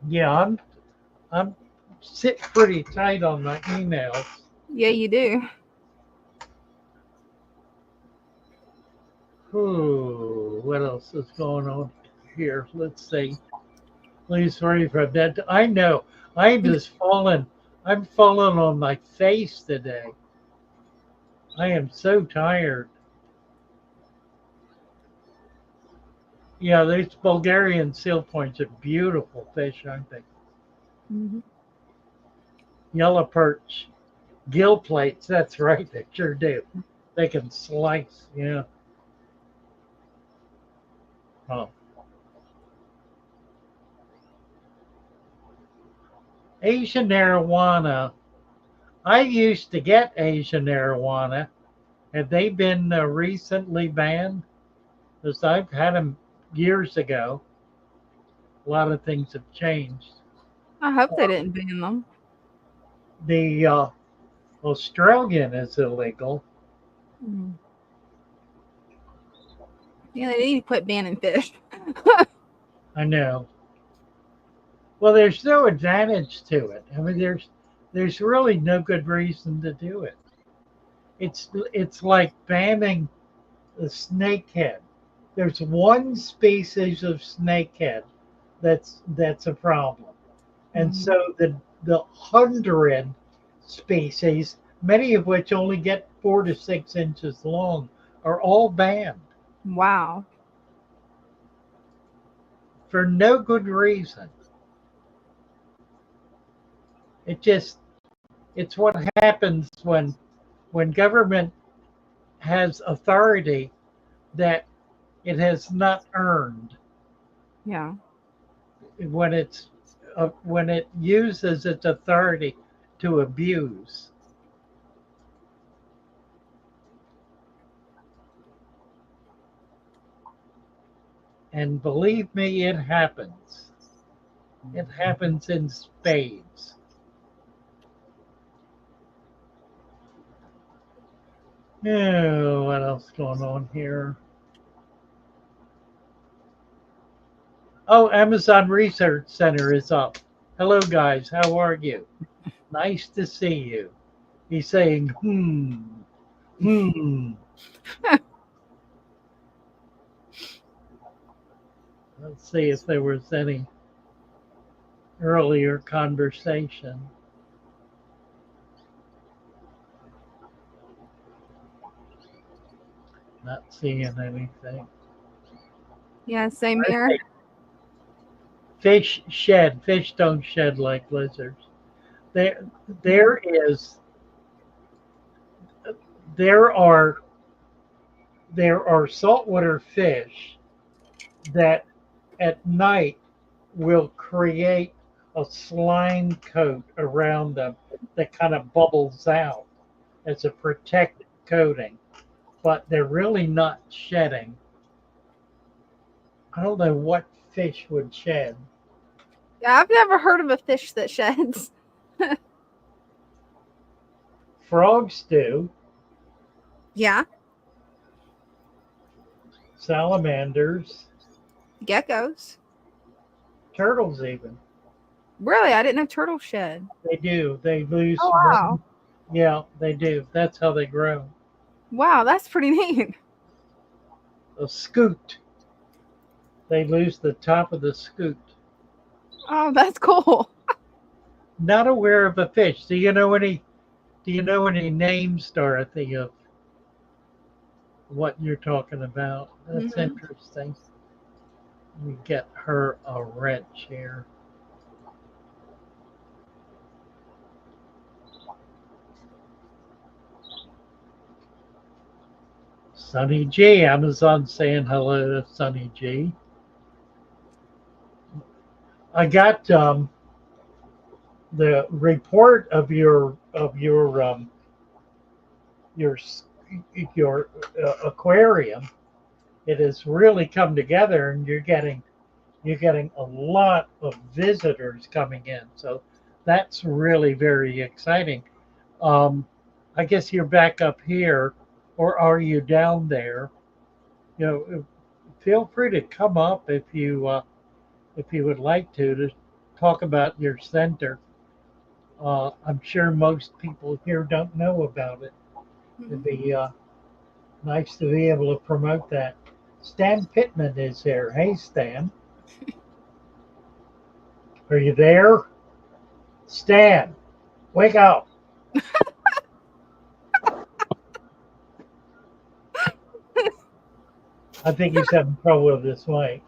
Yeah, I'm sit pretty tight on my emails. Yeah, you do. Ooh, what else is going on here? Let's see. Please sorry for that. I know. I'm just falling. I'm falling on my face today. I am so tired. Yeah, these Bulgarian seal points are beautiful fish, aren't they? Mm-hmm. Yellow perch, gill plates. That's right. They sure do. They can slice, yeah. Oh. Asian arowana. I used to get Asian arowana. Have they been recently banned? Because I've had them years ago. A lot of things have changed. I hope they didn't ban them. The Australian is illegal. Mm. Yeah, they need to quit banning fish. I know. Well, there's no advantage to it. I mean, there's really no good reason to do it. It's like banning the snakehead. There's one species of snakehead that's a problem, and so the 100 species, many of which only get 4 to 6 inches long, are all banned. Wow. For no good reason. It's what happens when government has authority that it has not earned. Yeah. When it uses its authority to abuse. And believe me, it happens. It happens in spades. Oh, what else going on here? Oh, Amazon Research Center is up. Hello, guys. How are you? Nice to see you. He's saying, Let's see if there was any earlier conversation. Not seeing anything. Yeah, same here. Fish shed. Fish don't shed like lizards. There are saltwater fish that at night will create a slime coat around them that kind of bubbles out as a protective coating, but they're really not shedding. I don't know what fish would shed. Yeah, I've never heard of a fish that sheds. Frogs do. Yeah. Salamanders. Geckos. Turtles even. Really? I didn't know turtles shed. They do. They lose. Oh, wow. Yeah, they do. That's how they grow. Wow, that's pretty neat. A scoot. They lose the top of the scoot. Oh, that's cool. Not aware of a fish. Do you know any names, Dorothy, of what you're talking about? That's interesting. Let me get her a wrench here. Sunny G. Amazon saying hello to Sunny G. I got the report of your aquarium. It has really come together, and you're getting a lot of visitors coming in. So that's really very exciting. I guess you're back up here, or are you down there? You know, feel free to come up if you would like to talk about your center. I'm sure most people here don't know about it. It'd be nice to be able to promote that. Stan Pittman is here. Hey, Stan. Are you there? Stan, wake up. I think he's having trouble with this mic.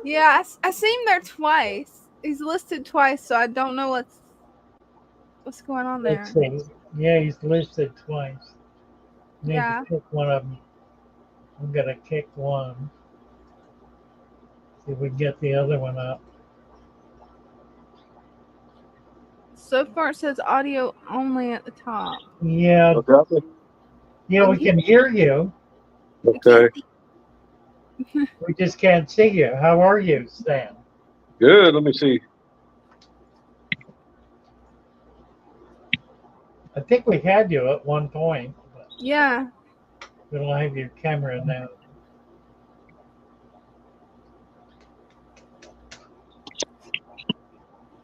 Yeah, I see him there twice. He's listed twice, so I don't know what's going on there. Let's see. Yeah, he's listed twice. Need to kick one of them. I'm gonna kick one. See if we can get the other one up. So far it says audio only at the top. Yeah. Yeah, we can hear you. Okay. We just can't see you. How are you, Stan? Good. Let me see. I think we had you at one point. Yeah. We don't have your camera now.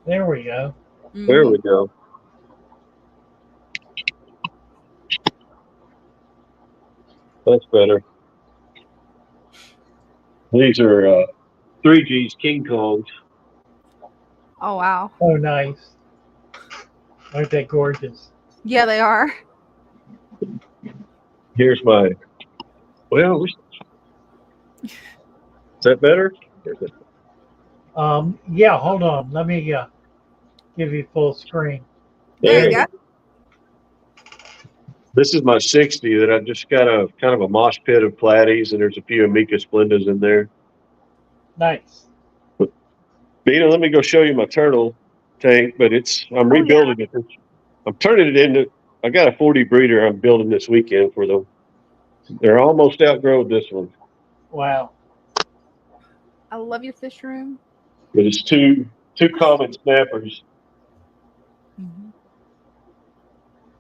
There we go. There we go. That's better. These are 3G's King Kongs. Oh, wow. Oh, nice. Aren't they gorgeous? Yeah, they are. Here's my, well, is that better? Yeah, hold on. Let me give you full screen. There you go. This is my 60 that I just got a kind of a mosh pit of platies, and there's a few Amica Splendas in there. Nice. But, Dina, let me go show you my turtle tank, but I'm rebuilding it. I'm turning it into, I got a 40 breeder I'm building this weekend for them. They're almost outgrown this one. Wow. I love your fish room. But it's two common snappers.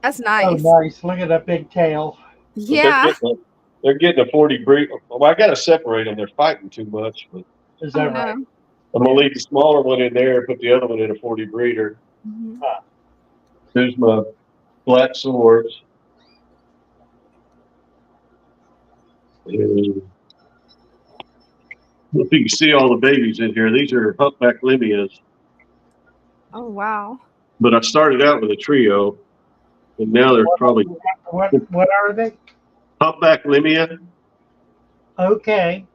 That's nice. Oh, nice. Look at that big tail. Yeah. They're getting a 40 breed. Well, I got to separate them. They're fighting too much. But is that right? I'm going to leave the smaller one in there and put the other one in a 40 breeder. There's my black swords. And if you can see all the babies in here, these are humpback limias. Oh, wow. But I started out with a trio, and now there's probably... What are they? Humpback limia. Okay.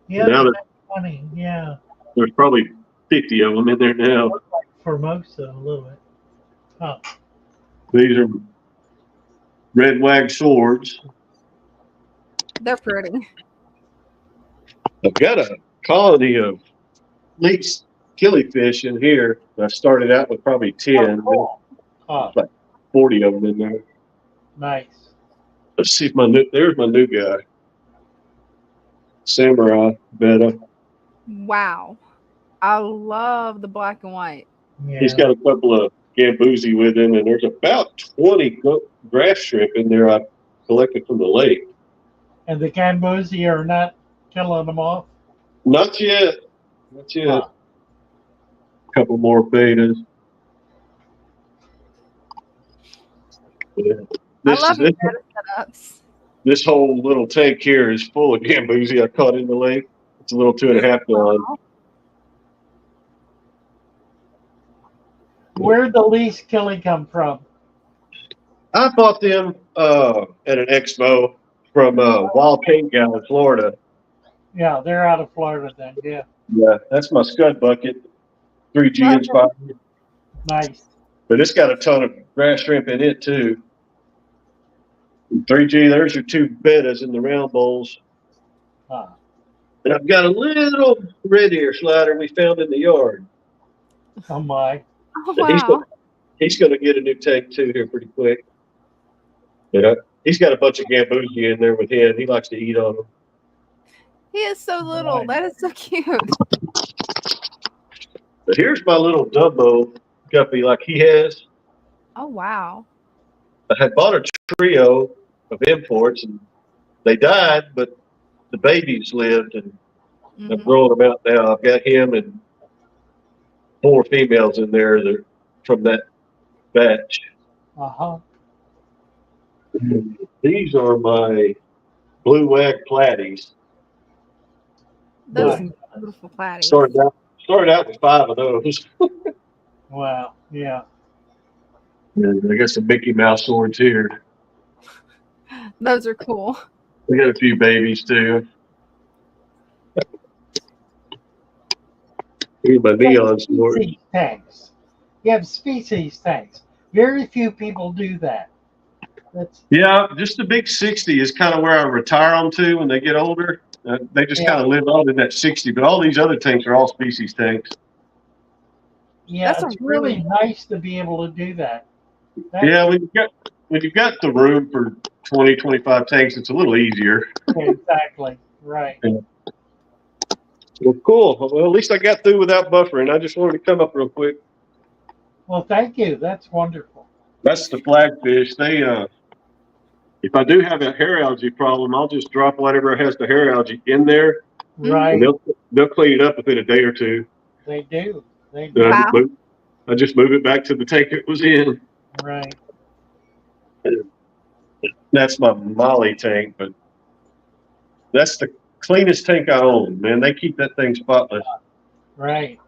Yeah, now that's funny. Yeah. There's probably 50 of them in there now. Like Formosa a little bit. Huh. These are red wag swords. They're pretty. I've got a colony of least killifish in here. I started out with probably 10. Oh, cool. Like 40 of them in there. Nice. Let's see if there's my new guy. Samurai Betta. Wow. I love the black and white. Yeah. He's got a couple of gambuzi with him, and there's about 20 grass shrimp in there I collected from the lake. And the gambuzi are not killing them off? Not yet. Not yet. A couple more betas. Yeah. I love your beta setups. This whole little tank here is full of gambuzi I caught in the lake. It's a little 2.5 gallon. Where'd the least killing come from? I bought them at an expo from Wild Paint Guy in Florida. Yeah, they're out of Florida then, yeah. Yeah, that's my scud bucket, 3G inspired. Nice. But it's got a ton of grass shrimp in it too. 3G, there's your two bettas in the round bowls. And I've got a little red ear slider we found in the yard. Oh my. Oh, wow. He's going to get a new tank too here pretty quick. Yeah, he's got a bunch of gambuzi in there with him. He likes to eat on them. He is so little. That is so cute. But here's my little Dumbo guppy like he has. Oh, wow. I had bought a trio of imports, and they died, but the babies lived, and I'm growing them out now. I've got him and 4 females in there that from that batch. These are my blue wag platies. Those are beautiful platies. Started out with 5 of those. Wow. Yeah. And I got some Mickey Mouse swords here. Those are cool. We got a few babies too. Here's my neon sword. Tanks. You have species tanks. Very few people do that. Yeah, just the big 60 is kind of where I retire them to when they get older. They just kind of live on in that 60, but all these other tanks are all species tanks. Yeah, it's really nice to be able to do that. Yeah, when you've got the room for 20, 25 tanks, it's a little easier. Exactly. Right. Well, cool. Well, at least I got through without buffering. I just wanted to come up real quick. Well, thank you. That's wonderful. That's the flagfish. They, if I do have a hair algae problem, I'll just drop whatever has the hair algae in there. Right. And they'll clean it up within a day or two. They do. They Then do. I just move it back to the tank it was in. Right. That's my Molly tank, but that's the cleanest tank I own, man. They keep that thing spotless. Right.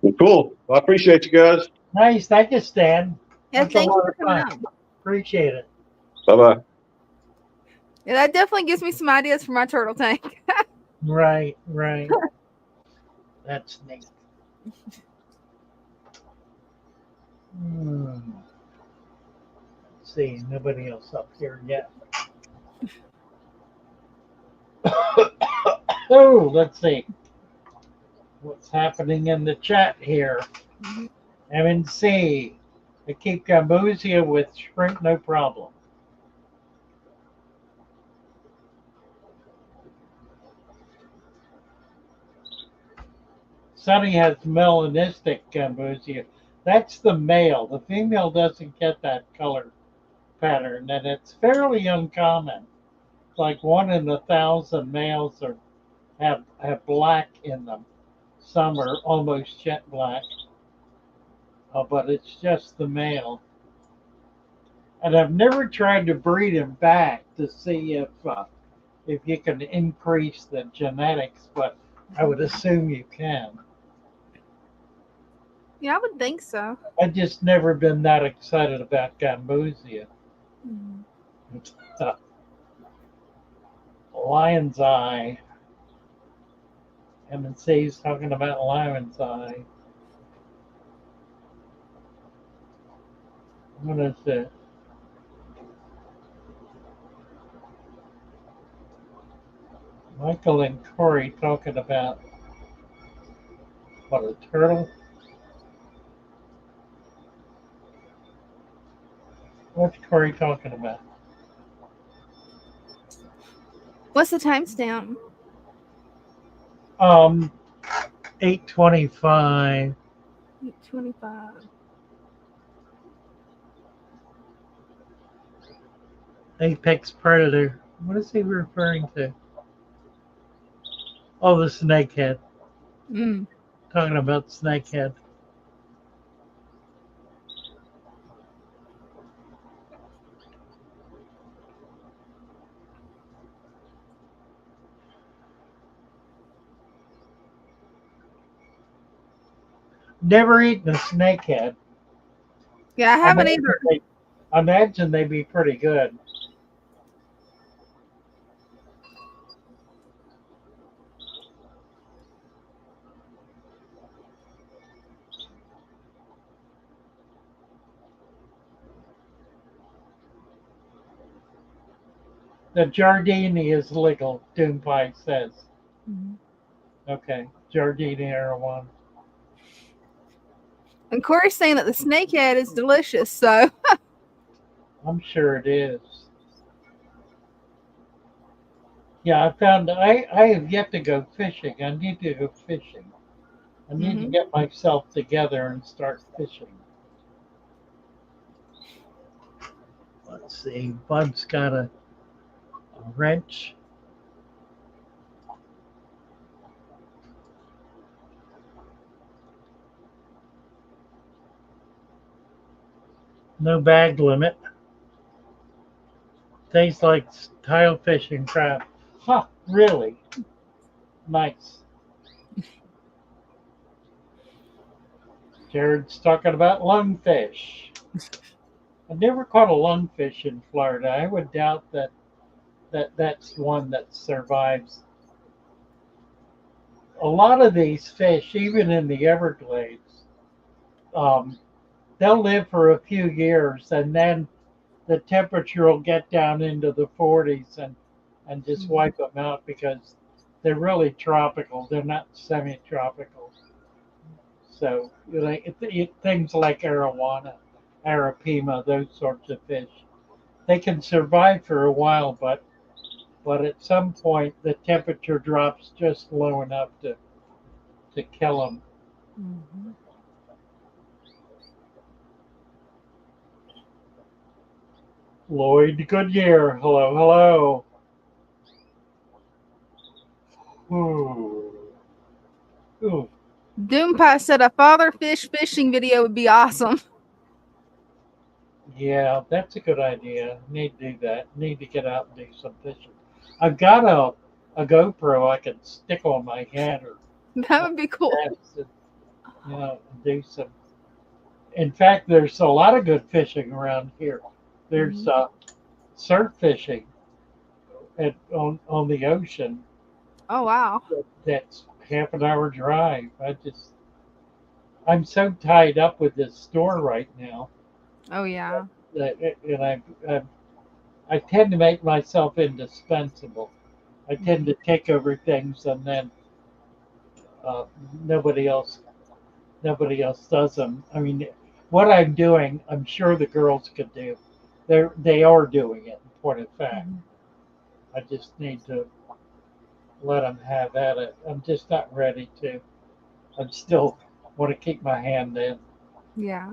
Well, cool. Well, I appreciate you guys. Nice. Thank you, Stan. Yeah, That's thank a you lot for of coming fun. out. Appreciate it. Bye-bye. Yeah, that definitely gives me some ideas for my turtle tank. Right, right. That's neat. Let's see, nobody else up here yet. Oh, let's see. What's happening in the chat here? MNC. I keep gambusia with shrimp, no problem. Sonny has melanistic gambusia. That's the male. The female doesn't get that color pattern, and it's fairly uncommon. Like 1 in 1,000 males have black in them. Some are almost jet black, but it's just the male. And I've never tried to breed him back to see if you can increase the genetics, but I would assume you can. Yeah, I would think so. I've just never been that excited about gambusia. Lion's eye. MNC's talking about lion's eye. What is it? Michael and Corey talking about what, a turtle? What's Corey talking about? What's the timestamp? 8:25. 8:25. Apex predator. What is he referring to? Oh, the snakehead. Talking about snakehead. Never eaten a snakehead. Yeah, I haven't either. I imagine they'd be pretty good. The Giardini is legal, Doompie says. Okay, Giardini Erewhon. And Corey's saying that the snakehead is delicious, so. I'm sure it is. Yeah, I found I have yet to go fishing. I need to go fishing. I need to get myself together and start fishing. Let's see. Bud's got a wrench. No bag limit. Tastes like tile fishing crab. Huh, really? Nice. Jared's talking about lungfish. I've never caught a lungfish in Florida. I would doubt that's one that survives. A lot of these fish, even in the Everglades, they'll live for a few years and then the temperature will get down into the 40s and just wipe them out because they're really tropical. They're not semi-tropical. So things like arowana, arapima, those sorts of fish, they can survive for a while, but at some point the temperature drops just low enough to kill them. Mm-hmm. Lloyd Goodyear, hello, hello. Ooh. Doompie said a father fish fishing video would be awesome. Yeah, that's a good idea. Need to do that. Need to get out and do some fishing. I've got a GoPro I could stick on my head or that would be cool. And do some. In fact, there's a lot of good fishing around here. There's surf fishing on the ocean. Oh wow! That's half an hour drive. I'm so tied up with this store right now. Oh yeah. And I tend to make myself indispensable. I tend to take over things, and then nobody else does them. I mean, what I'm doing, I'm sure the girls could do. They are doing it. In point of fact, I just need to let them have at it. I'm just not ready to. I'm still want to keep my hand in. Yeah.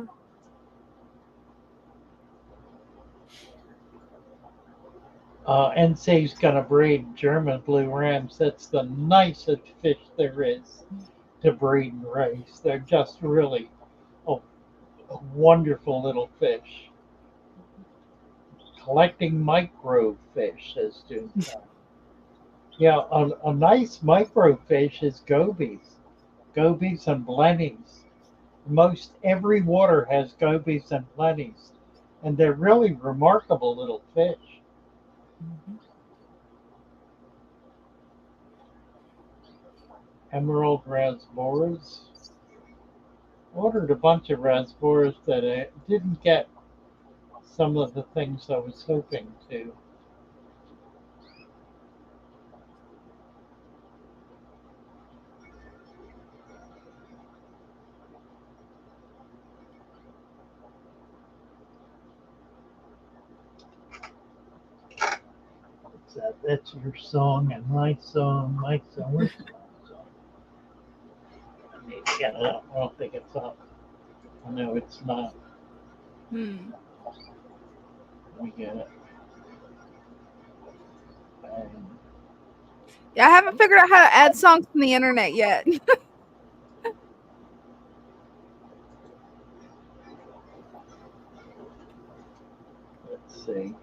NC's going to breed German blue rams. That's the nicest fish there is to breed and raise. They're just really a wonderful little fish. Collecting microfish, says Dina. Yeah, a nice microfish is gobies and blennies. Most every water has gobies and blennies, and they're really remarkable little fish. Emerald rasboras. Ordered a bunch of rasboras that I didn't get some of the things I was hoping to. That's your song and my song, my song. Where's my song? I need to get it up. I don't think it's up. No, it's not. Let me get it. Yeah, I haven't figured out how to add songs from the internet yet. Let's see.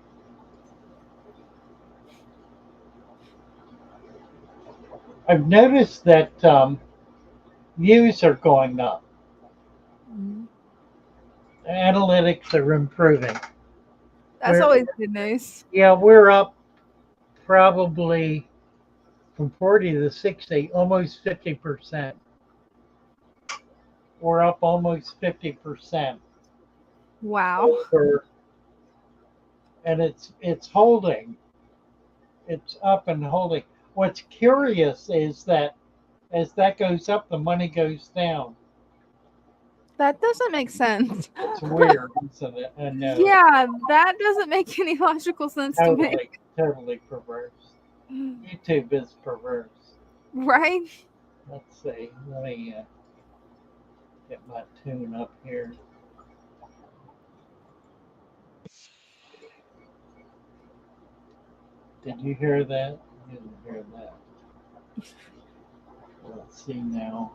I've noticed that views are going up. Analytics are improving. That's always good news. Yeah, we're up probably from 40 to 60, almost 50%. We're up almost 50%. Wow. And it's holding. It's up and holding. What's curious is that as that goes up, the money goes down. That doesn't make sense. It's weird, isn't it? I know. Yeah, that doesn't make any logical sense to me. Totally perverse. YouTube is perverse. Right? Let's see. Let me get my tune up here. Did you hear that? I didn't hear that. Let's see now.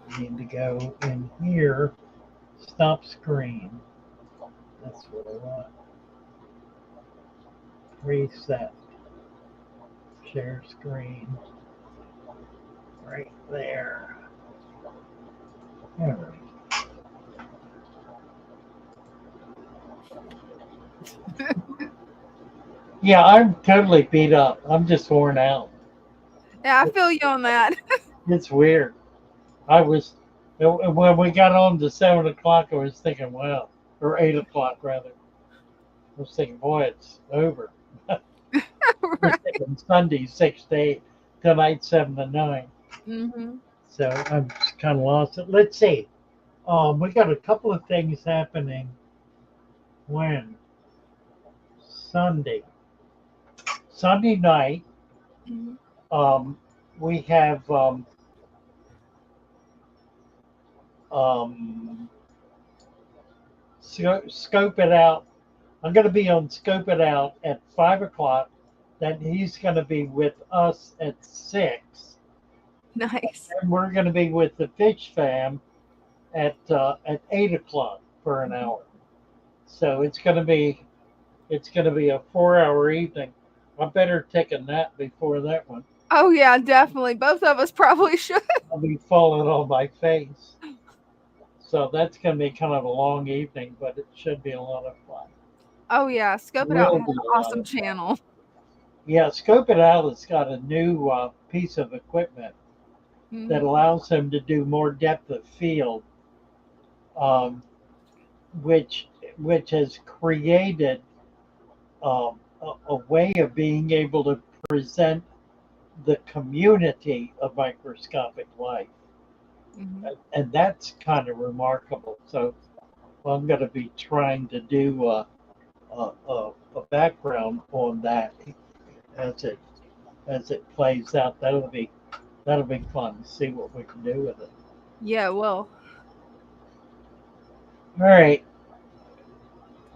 I need to go in here. Stop screen. That's what I want. Reset. Share screen. Right there. All right. Yeah, I'm totally beat up. I'm just worn out. Yeah, I feel you on that. It's weird. When we got on to 7 o'clock, I was thinking, wow, or 8 o'clock rather. I was thinking, boy, it's over. I was thinking Sunday 6 to 8, tonight 7 to 9. Mm-hmm. So I'm just kind of lost it. Let's see. We got a couple of things happening. When? Sunday night. We have Scope It Out. I'm going to be on Scope It Out at 5 o'clock. Then he's going to be with us at 6. Nice. And we're going to be with the Fish Fam at 8 o'clock for an hour. So it's going to be a 4-hour evening. I better take a nap before that one. Oh yeah, definitely. Both of us probably should. I'll be falling on my face. So that's going to be kind of a long evening, but it should be a lot of fun. Oh yeah, Scope It Out has an awesome channel. Yeah, Scope It Out has got a new piece of equipment that allows him to do more depth of field, which has created a way of being able to present the community of microscopic life. And that's kind of remarkable. So I'm going to be trying to do a background on that as it plays out. That'll be fun to see what we can do with it. Yeah, well. All right.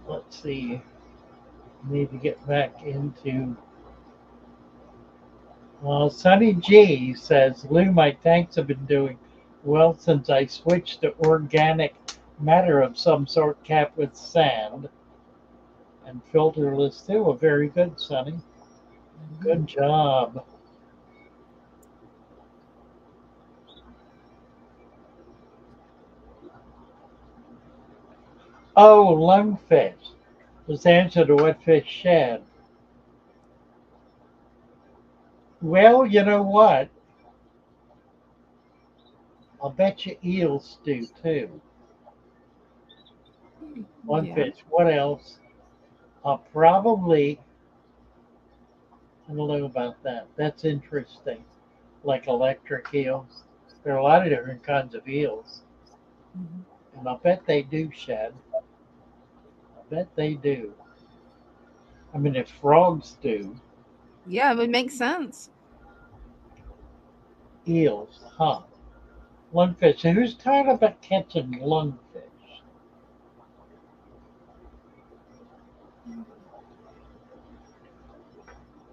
Let's see. Need to get back into. Sunny G says, Lou, my tanks have been doing well since I switched to organic matter of some sort capped with sand and filterless too. Well, very good, Sunny. Good job. Oh, lungfish. Was the answer to what fish shed. Well, you know what? I'll bet you eels do too. Lungfish. Yeah. What else? Probably. I don't know about that. That's interesting. Like electric eels. There are a lot of different kinds of eels. And I bet they do shed. I bet they do. I mean, if frogs do. Yeah, it would make sense. Eels, huh? Lungfish. So who's talking about catching lungfish?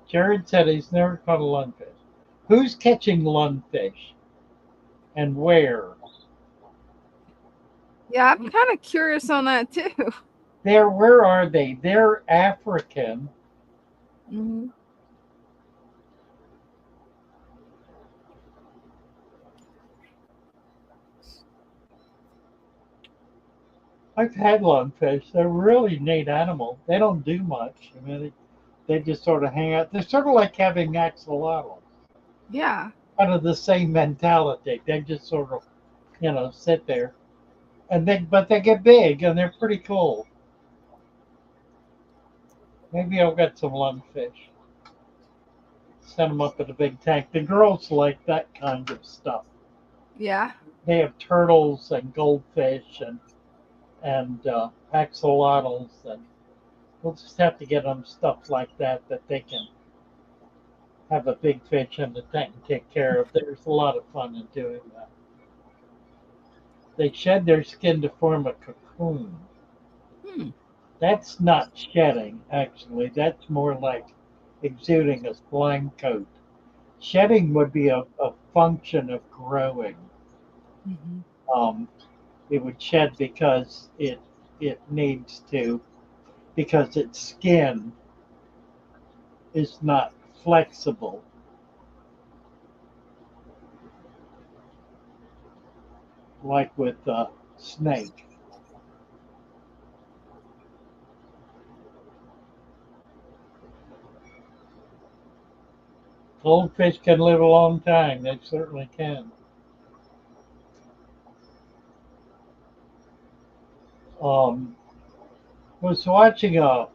Jared said he's never caught a lungfish. Who's catching lungfish? And where? Yeah, I'm kind of curious on that too. Where are they? They're African. I've had lungfish. They're a really neat animal. They don't do much. I mean, they just sort of hang out. They're sort of like having axolotls. Yeah. Kind of the same mentality. They just sort of, sit there. But they get big and they're pretty cool. Maybe I'll get some lungfish. Send them up in a big tank. The girls like that kind of stuff. Yeah. They have turtles and goldfish and axolotls, and we'll just have to get them stuff like that they can have a big fish in the tank and take care of. There's a lot of fun in doing that. They shed their skin to form a cocoon. That's not shedding, actually. That's more like exuding a slime coat. Shedding would be a function of growing. It would shed because it needs to, because its skin is not flexible. Like with a snake. Goldfish can live a long time. They certainly can. was watching a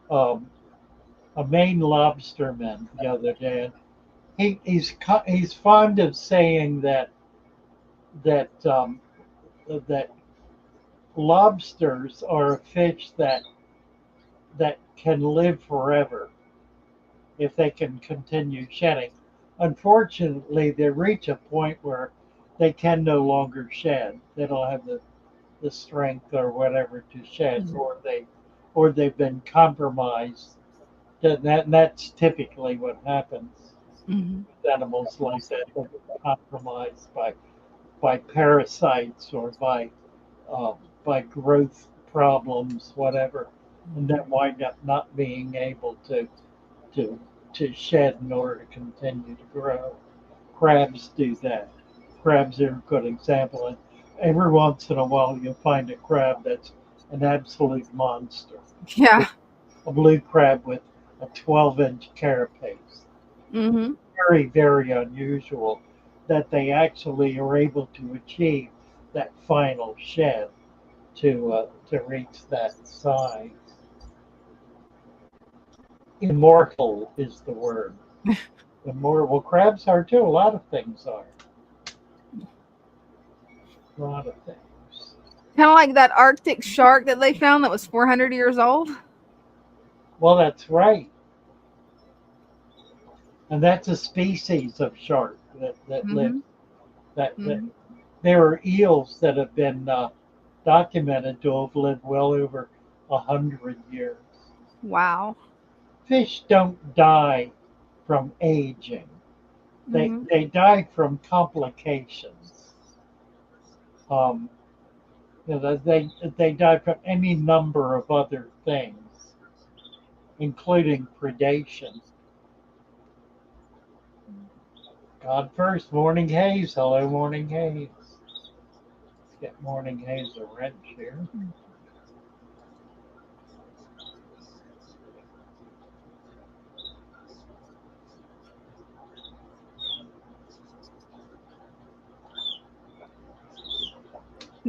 Maine lobsterman the other day. He's fond of saying that that lobsters are a fish that can live forever if they can continue shedding. Unfortunately, they reach a point where they can no longer shed. They don't have the strength or whatever to shed, or they've been compromised. That's typically what happens with animals like that. They're compromised by parasites or by growth problems, whatever, and then wind up not being able to to shed in order to continue to grow. Crabs do that. Crabs are a good example. And every once in a while, you'll find a crab that's an absolute monster. Yeah. A blue crab with a 12-inch carapace. Mm-hmm. Very, very unusual that they actually are able to achieve that final shed to reach that size. Immortal is the word. Immortal. Well, crabs are too. A lot of things are. A lot of things. Kind of like that Arctic shark that they found that was 400 years old. Well, that's right. And that's a species of shark that live. That there are eels that have been documented to have lived well over 100 years. Wow. Fish don't die from aging. They die from complications. They die from any number of other things, including predation. God first, Morning Haze. Hello, Morning Haze. Let's get Morning Haze a wrench here.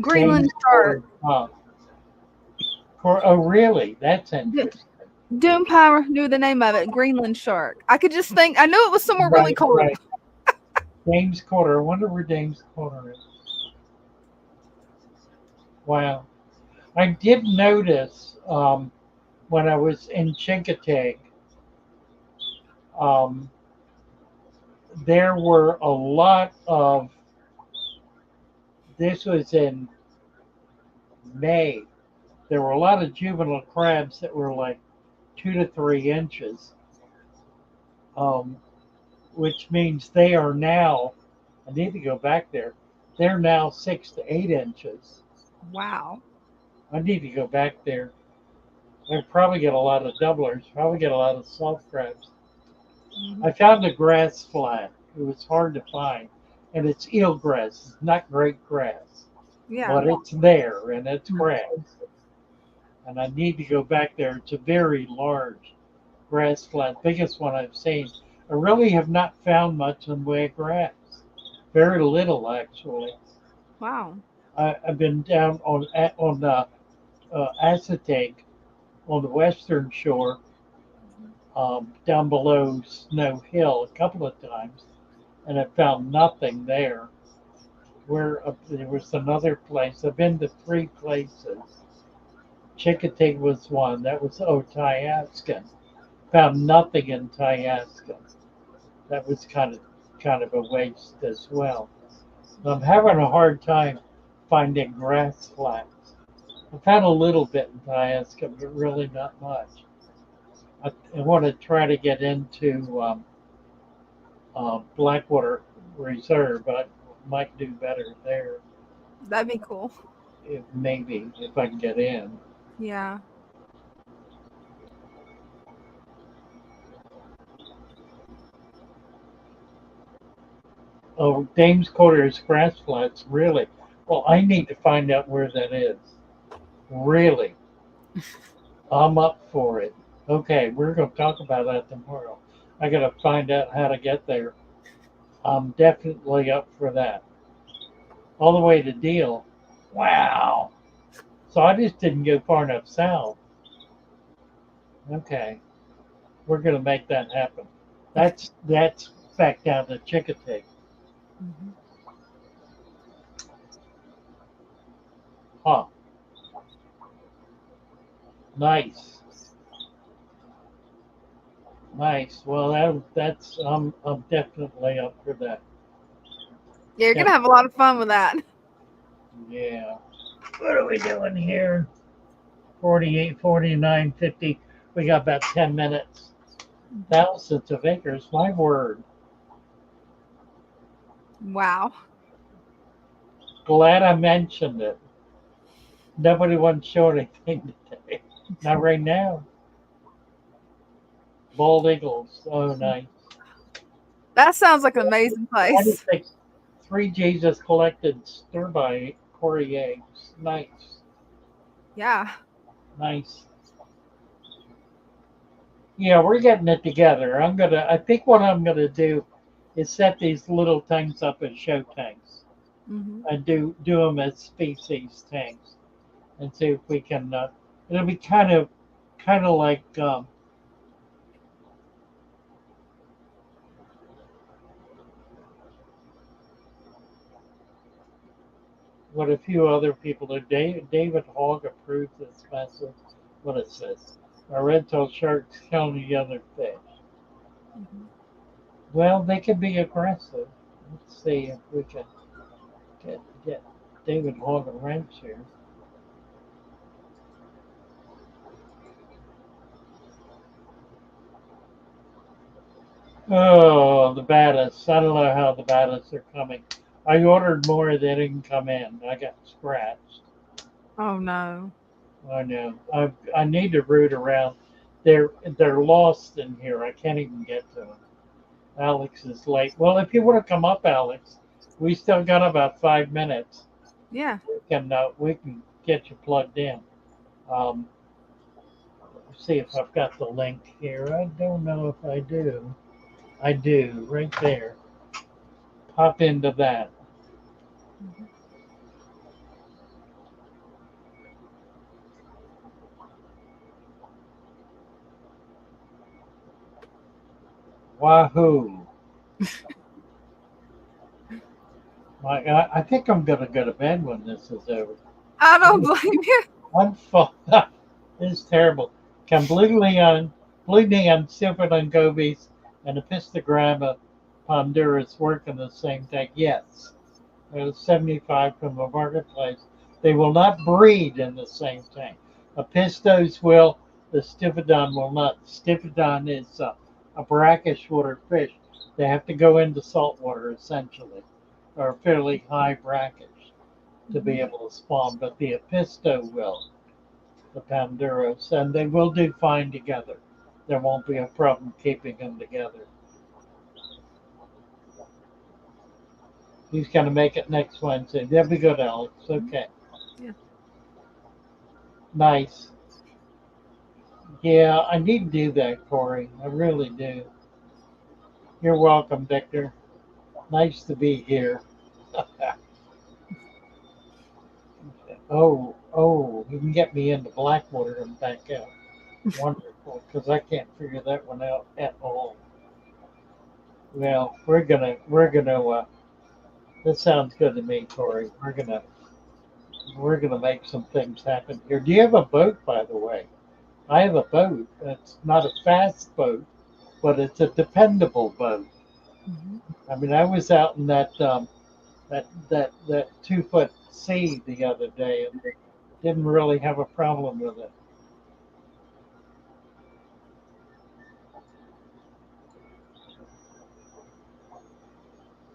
Greenland shark. Oh, really? That's interesting. Doom Power knew the name of it. Greenland shark. I could just think. I knew it was somewhere really cold. Right. Dame's Quarter. I wonder where Dame's Quarter is. Wow. I did notice when I was in Chincoteague, there were a lot of, this was in May, there were a lot of juvenile crabs that were like 2 to 3 inches, which means they are now, I need to go back there, they're now 6 to 8 inches. Wow. I need to go back there. I probably get a lot of doublers, probably get a lot of soft crabs. I found a grass flat. It was hard to find. And it's eelgrass. It's not great grass. Yeah. But it's there and it's grass. And I need to go back there. It's a very large grass flat, biggest one I've seen. I really have not found much in the way of grass. Very little, actually. Wow. I've been down on Acetate on the western shore, down below Snow Hill a couple of times, and I found nothing there. There was another place. I've been to 3 places. Chincoteague was one. That was Tyaskin. Found nothing in Tyaskin. That was kind of a waste as well. I'm having a hard time finding grass flats. I found a little bit in Tyaskin, but really not much. I want to try to get into Blackwater Reserve, but I might do better there. That'd be cool. Maybe if I can get in. Yeah. Oh, Dame's Quarters grass flats, really? Well, I need to find out where that is. Really? I'm up for it. Okay, we're going to talk about that tomorrow. I got to find out how to get there. I'm definitely up for that. All the way to Deal. Wow. So I just didn't go far enough south. Okay, we're gonna make that happen. That's back down to Chickadee. Mm-hmm. Huh. Nice. Nice. Well, that's I'm definitely up for that. Yeah, you're gonna have a lot of fun with that. Yeah. What are we doing here? 48, 49, 50. We got about 10 minutes. Thousands of acres. My word. Wow. Glad I mentioned it. Nobody wants to show anything today. Not right now. Bald eagles. Oh, nice. That sounds like an amazing I just place. think 3G just collected stir-by Cory eggs. Nice. Yeah. Nice. Yeah, we're getting it together. I think what I'm gonna do is set these little tanks up as show tanks Mm-hmm. and do them as species tanks and see if we can. It'll be kind of like what a few other people do. David Hogg approved this message. What it says: a red-tailed shark's killing the other fish. Mm-hmm. Well, they can be aggressive. Let's see if we can get David Hogg a wrench here. Oh, the baddest. I don't know how the baddest are coming. I ordered more, they didn't come in. I got scratched. Oh no. I know. I need to root around. They're lost in here. I can't even get to them. Alex is late. Well, if you want to come up, Alex, we still got about 5 minutes. Yeah. We can get you plugged in. Um, see if I've got the link here. I don't know if I do. I do right there. Pop into that. Mm-hmm. Wahoo! I think I'm gonna go to bed when this is over. I don't blame you. I'm full. This is terrible. Can blue neon, silver gobies, and epistogramma ponderus work in the same tank? Yes. There's 75 from the marketplace. They will not breed in the same tank. Epistos will. The stiphodon will not. Stiphodon is a brackish water fish. They have to go into salt water essentially, or fairly high brackish to be able to spawn. But the episto will, the panduros, and they will do fine together. There won't be a problem keeping them together. He's going to make it next Wednesday. That'll be good, Alex. Okay. Yeah. Nice. Yeah, I need to do that, Cory. I really do. You're welcome, Victor. Nice to be here. Oh, you can get me into Blackwater and back out. Wonderful, because I can't figure that one out at all. Well, this sounds good to me, Cory. We're gonna make some things happen here. Do you have a boat, by the way? I have a boat. It's not a fast boat, but it's a dependable boat. Mm-hmm. I mean, I was out in that 2 foot sea the other day and didn't really have a problem with it.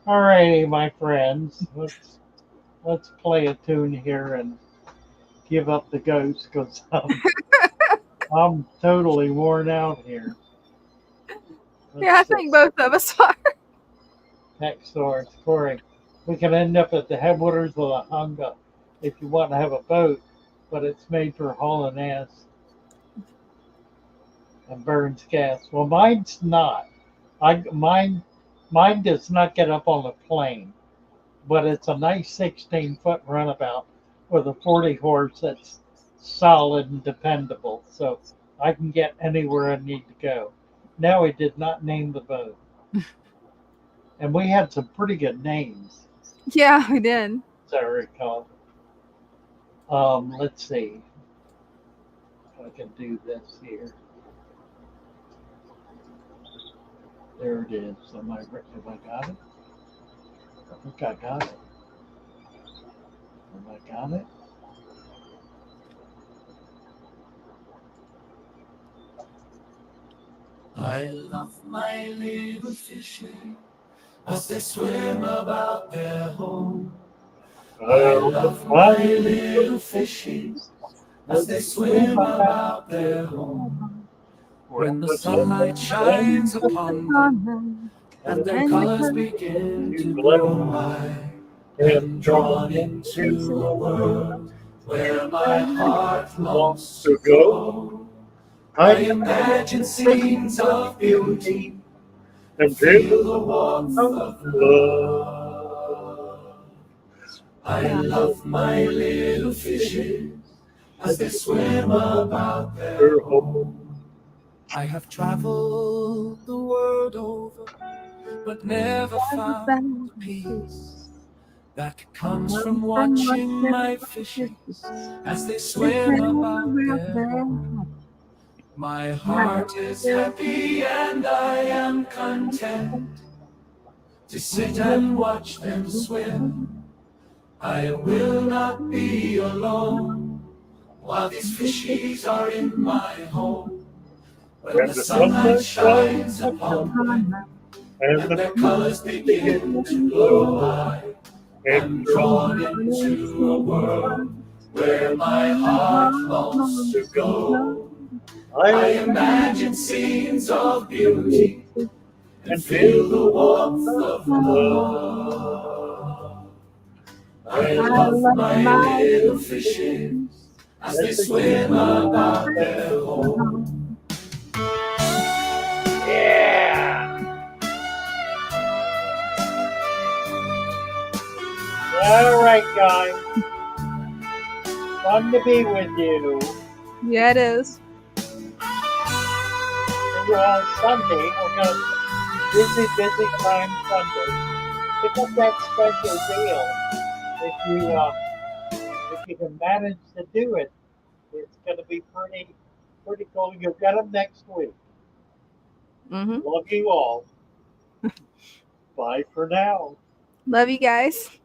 All righty, my friends, let's play a tune here and give up the ghost because I'm totally worn out here. Yeah, I think both of us are. Next source, Cory. We can end up at the headwaters of the Hunga if you want to have a boat, but it's made for hauling ass and burns gas. Well, mine's not. Mine does not get up on the plane, but it's a nice 16-foot runabout with a 40 horse that's solid and dependable. So I can get anywhere I need to go. No, he did not name the boat. And we had some pretty good names. Yeah, we did. As I recall. Let's see. If I can do this here. There it is. Have I got it? I think I got it. Have I got it? I love my little fishes as they swim about their home. I love my little fishes as they swim about their home. When the sunlight shines upon them and their colors begin to glow, I am drawn into a world where my heart longs to go. I imagine scenes of beauty and feel the warmth of love. I love my little fishes as they swim about their home. I have traveled the world over, but never found the peace that comes from watching my fishes as they swim about their home. My heart is happy and I am content to sit and watch them swim. I will not be alone while these fishies are in my home. When the sunlight shines upon them and their colors begin to glow, I am drawn into a world where my heart longs to go. I imagine scenes of beauty and feel the warmth of love. I love my little fishes as they swim about their home. Yeah! All right, guys. Fun to be with you. Yeah, it is. Sunday, we're going to busy time Sunday. Pick up that special deal if you can manage to do it. It's going to be pretty cool. You'll get them next week. Mm-hmm. Love you all. Bye for now. Love you guys.